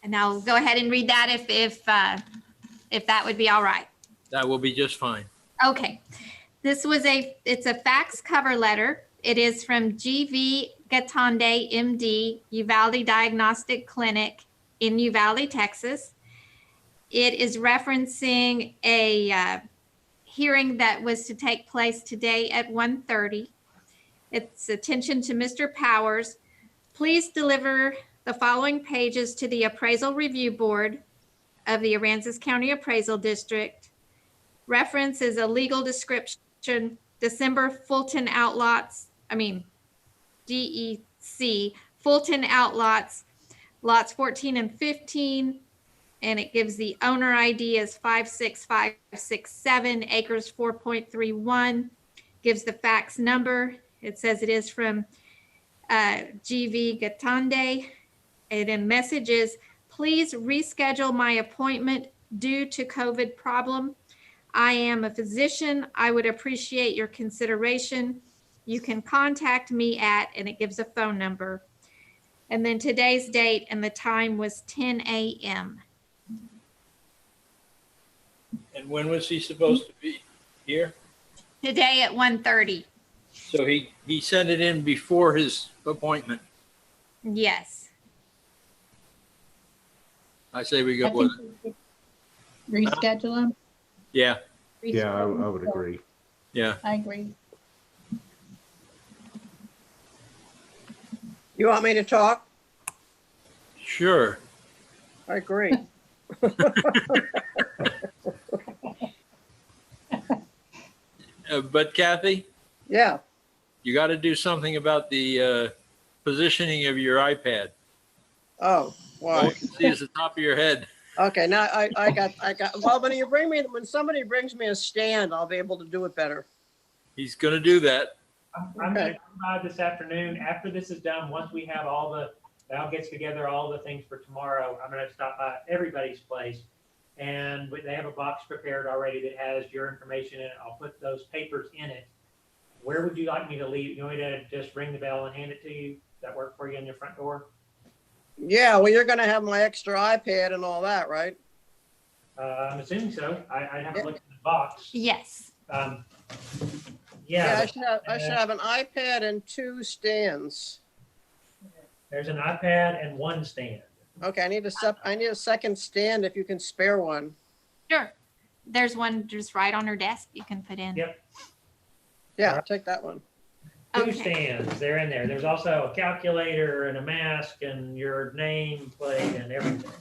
and I'll go ahead and read that if that would be all right. That will be just fine. Okay. It's a fax cover letter. It is from G.V. Gatande, MD, Uvalde Diagnostic Clinic in Uvalde, Texas. It is referencing a hearing that was to take place today at 1:30. It's attention to Mr. Powers. Please deliver the following pages to the Appraisal Review Board of the Aransas County Appraisal District. Reference is a legal description, December Fulton outlots, DEC, Fulton outlots, lots 14 and 15, and it gives the owner ID as 56567, acres 4.31, gives the fax number. It says it is from GV Gatande. And then messages, please reschedule my appointment due to COVID problem. I am a physician. I would appreciate your consideration. You can contact me at, and it gives a phone number. And then today's date and the time was 10 a.m. And when was he supposed to be here? Today at 1:30. So he sent it in before his appointment. Yes. I say we I go with think it. we should reschedule them. Yeah, Yeah, I would agree. yeah. I agree. You want me to talk? Sure. I agree. But Kathy, Yeah. you got to do something about the positioning of your iPad. Oh, All why? you can see is the top of your head. Okay, now I got, well, when somebody brings me a stand, I'll be able to do it better. He's going to do that. I'm gonna come by this afternoon. After this is done, once we have Val gets together all the things for tomorrow, I'm gonna stop by everybody's place. And they have a box prepared already that has your information in it. I'll put those papers in it. Where would you like me to leave? You want me to just ring the bell and hand it to you? Does that work for you on your front door? Yeah, well, you're gonna have my extra iPad and all that, right? I'm assuming so. I haven't looked in the box. Yes. Yeah, I should have an iPad and 2 stands. There's an iPad and 1 stand. Okay, I need a second stand if you can spare one. Sure. There's one just right on her desk you can put in. Yep. Yeah, I'll take that one. 2 Okay. stands, they're in there. There's also a calculator and a mask and your name plate and everything.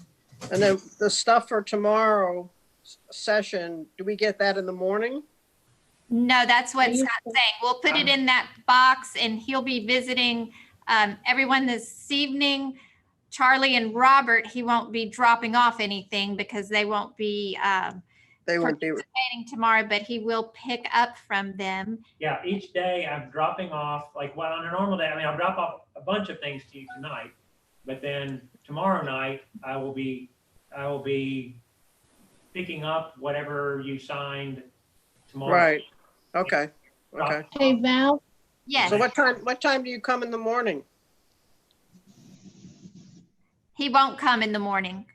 And then the stuff for tomorrow session, do we get that in the morning? No, that's what Scott's saying. We'll put it in that box and he'll be visiting everyone this evening. Charlie and Robert, he won't be dropping off anything because they won't be participating tomorrow, but he will pick up from them. Yeah, each day I'm dropping off, like well, on a normal day, I'll drop off a bunch of things to you tonight, but then tomorrow night I will be picking up whatever you signed tomorrow. Right. Okay. Okay. Hey, Val, Yes, So what time do you come in the morning? he won't come in the morning.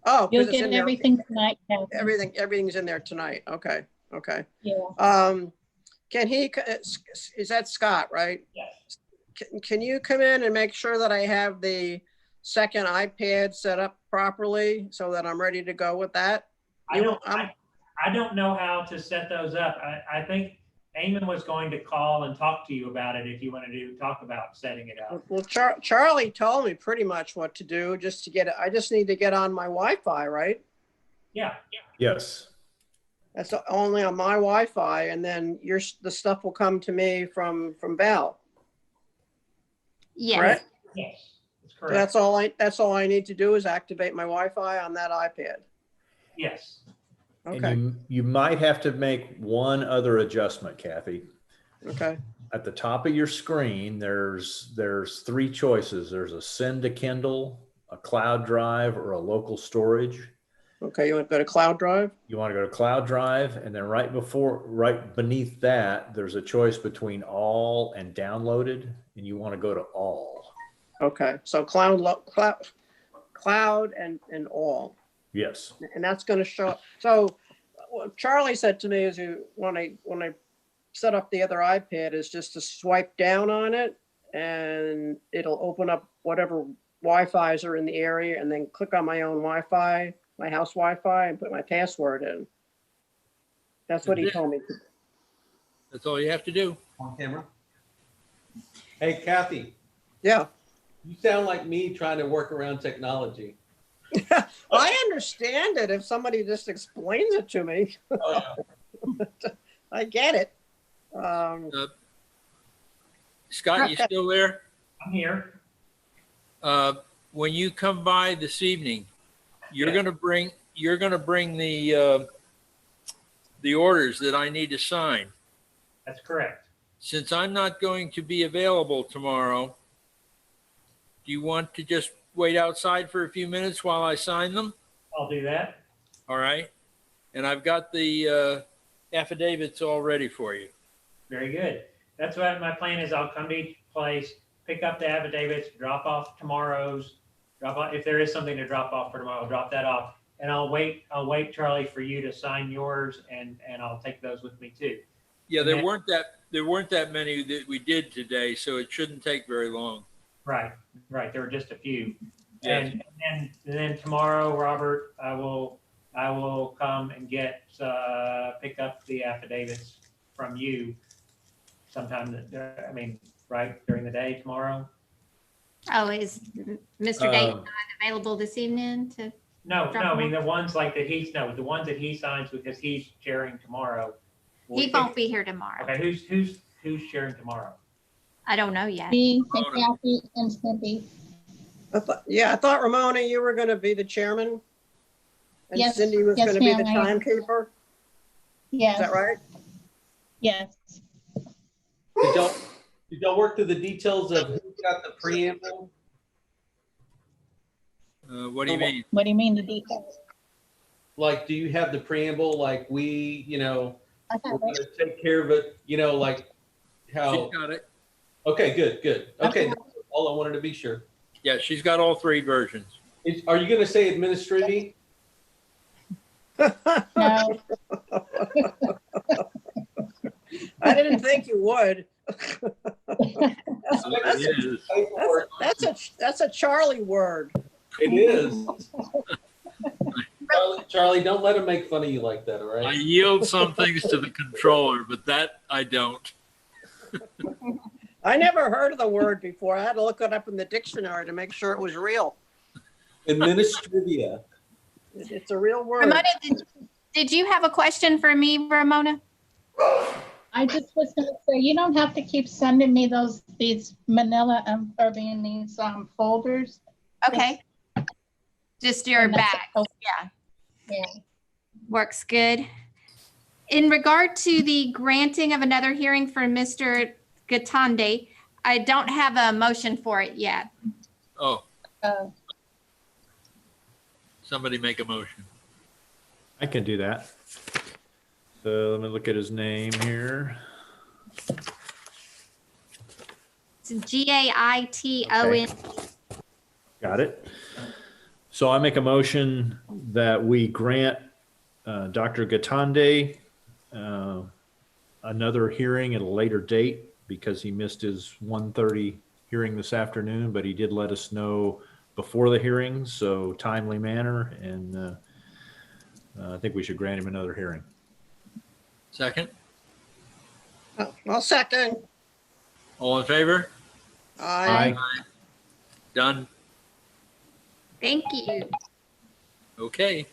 Oh, you'll 'cause it's get in there. everything tonight, Kathy. Everything's in there tonight. Okay. Okay. Yeah. Can he, is that Scott, right? Yes. Can you come in and make sure that I have the second iPad set up properly so that I'm ready to go with that? I don't know how to set those up. I think Eamon was going to call and talk to you about it if you wanted to talk about setting it up. Well, Charlie told me pretty much what to do just to get it. I just need to get on my Wi-Fi, right? Yeah. Yes. That's only on my Wi-Fi, and then the stuff will come to me from Val. Yes. Correct? Yes, that's So correct. that's all I need to do is activate my Wi-Fi on that iPad. Yes. Okay. And you might have to make one other adjustment, Kathy. Okay. At the top of your screen, there's 3 choices. There's a send to Kindle, a cloud drive, or a local storage. Okay. You want to go to Cloud Drive? You want to go to cloud drive, and then right beneath that, there's a choice between all and downloaded, and you want to go to all. Okay. So cloud and all. Yes. And that's going to show up. So what Charlie said to me is when I set up the other iPad is just to swipe down on it and it'll open up whatever Wi-Fi's are in the area and then click on my own Wi-Fi, my house Wi-Fi, and put my password in. That's what he told me. That's all you have to do. On camera. Hey, Kathy, Yeah. You sound like me trying to work around technology. I understand it if somebody just explains it to me. Oh, yeah. I get it. Scott, you still there? I'm here. When you come by this evening, you're Yeah. gonna bring the orders that I need to sign. That's correct. Since I'm not going to be available tomorrow, do you want to just wait outside for a few minutes while I sign them? I'll do that. All right. And I've got the affidavits all ready for you. Very good. That's what my plan is. I'll come to each place, pick up the affidavits, drop off if there is something to drop off for tomorrow, I'll drop that off. And I'll wait, Charlie, for you to sign yours, and I'll take those with me too. Yeah, there weren't that many that we did today, so it shouldn't take very long. Right. There were just a few. Yes. And then tomorrow, Robert, I will come and pick up the affidavits from you sometime, right during the day tomorrow. Oh, is Mr. Dayton not available this evening to? No, drop I them mean, off? the ones that he signs because he's sharing tomorrow. He won't be here tomorrow. Okay, who's sharing tomorrow? I don't know yet. Me and Kathy and Cindy. I thought Ramona, you were going to be the chairman, and Yes, Cindy was yes, going to be the ma'am, I am. timekeeper. Yes. Is that right? Yes. Did y'all work through the details of who got the preamble? What do you mean? What do you mean the details? Like, do you have the preamble? Like, I have we're it. gonna take care of it, like how, She's got it. okay, good. Okay, that's all I wanted to be sure. Yeah, she's got all three versions. Are you gonna say administrative? No, I didn't think you would. It is. That's a Charlie word. It is. Charlie, don't let him make fun of you like that, all I right? yield some things to the controller, but that I don't. I never heard of the word before. I had to look it up in the dictionary to make sure it was real. Administrivia. It's a real word. Ramona, did you have a question for me, Ramona? I just was gonna say, you don't have to keep sending me these manila, these folders. Okay. Just your And that's- back. oh, Yeah. Yeah. Works good. In regard to the granting of another hearing for Mr. Gatande, I don't have a motion for it yet. Oh, Uh, somebody make a motion. I can do that. So let me look at his name here. It's Gaiton. Got it. So I make a motion that we grant Dr. Gatande another hearing at a later date because he missed his 1:30 hearing this afternoon, but he did let us know before the hearing, so timely manner, and I think we should grant him another hearing. Second? I'll second. All in favor? Aye. Done. Thank you. Okay.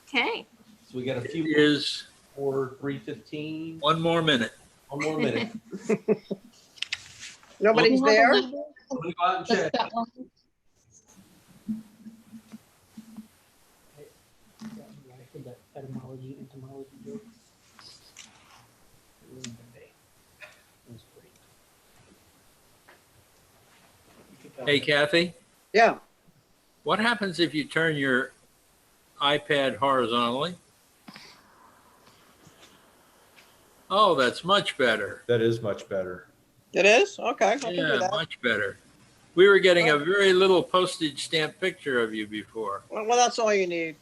Okay. So we got a few Is for 3:15. one more minute. One more minute. Nobody's do you there? have a letter? I'm gonna go out and Just check. that one? Hey, Kathy, Yeah. what happens if you turn your iPad horizontally? Oh, that's much better. That is much better. It is? Okay, I can do Yeah, that. much better. We were getting a very little postage stamp picture of you before. Well, that's all you need.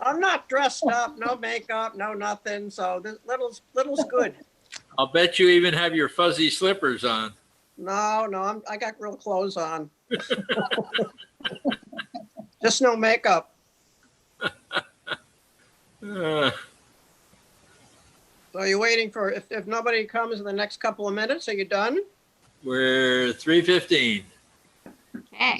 I'm not dressed up, no makeup, no nothing, so this little's good. I'll bet you even have your fuzzy slippers on. No, I got real clothes on. Just no makeup. Uh, So you're waiting for, if nobody comes in the next couple of minutes, are you done? We're 3:15. Okay.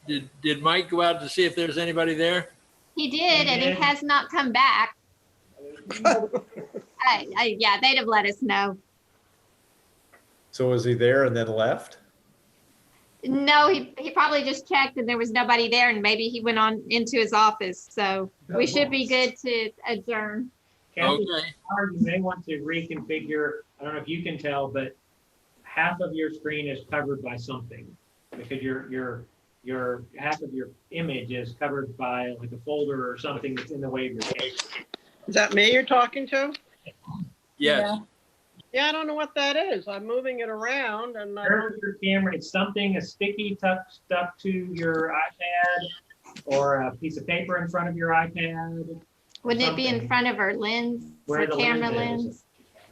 Did Mike go out to see if there's anybody there? He did, and he has not come back. Yeah, they'd have let us know. So was he there and then left? No, he probably just checked and there was nobody there, and maybe he went on into his office. So we should be good to adjourn. Kathy, Okay. you may want to reconfigure, I don't know if you can tell, but half of your screen is covered by something, because your half of your image is covered by like a folder or something that's in the way of your page. Is that me you're talking to? Yes. Yeah, I don't know what that is. I'm moving it around and I There's don't. your camera, it's something, a sticky stuck to your iPad or a piece of paper in front of your iPad. Wouldn't it be in something. front of our lens, Where our the camera lens is. lens?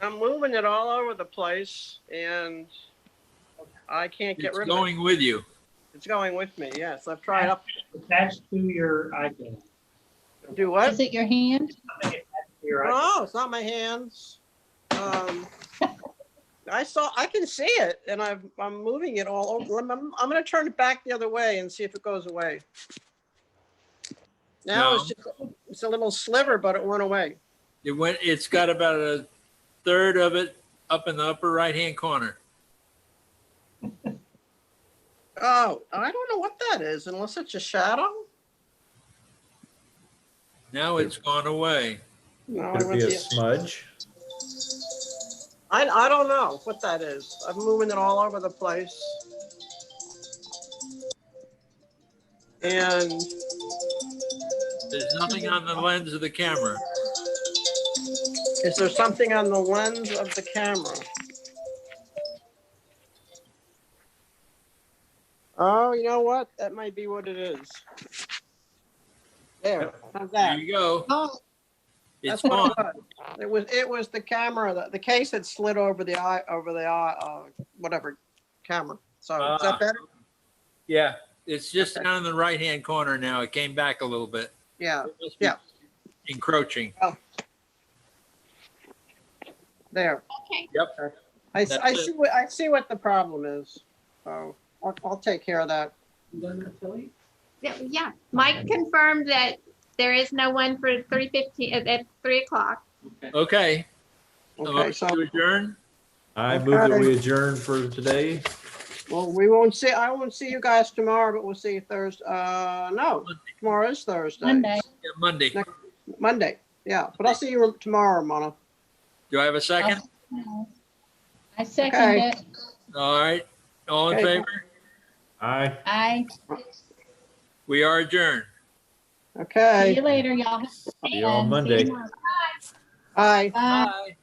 I'm moving it all over the place and I can't get It's rid of it. going with you. It's going with me, yes. I've tried up. Attached to your iPad. Do what? Is it your hand? Something attached to your iPad. No, it's not my hands. I can see it and I'm moving it all over. I'm gonna turn it back the other way and see if it goes away. Now No. it's a little sliver, but it went away. It's got about a third of it up in the upper right-hand corner. Oh, I don't know what that is unless it's a shadow. Now it's gone away. No, Could it be a smudge? I don't know what that is. I'm moving it all over the place. And There's nothing on the lens of the camera. is there something on the lens of the camera? Oh, you know what? That might be what it is. There, how's There that? you go. Oh, It's that's what gone. it was. It was the camera. The case had slid over the eye, whatever camera. So is that better? Yeah, it's just down in the right-hand corner now. It came back a little bit. Yeah, It must be yeah. encroaching. There. Okay. Yep. I That's see what the problem is. So I'll take care of that. Yeah. Mike confirmed that there is no one for 3:15 at 3 o'clock. Okay. A Okay, motion so to adjourn? I move that we adjourn for today. well, I won't see you guys tomorrow, but we'll see you Thursday. No, tomorrow is Thursday. Monday. Yeah, Monday. Monday. Yeah, but I'll see you tomorrow, Mona. Do I have a second? I second Okay. it. All right. All in Okay. favor? Aye. Aye. We are adjourned. See Okay. you later, y'all. See you on Monday. Bye. Bye. Bye.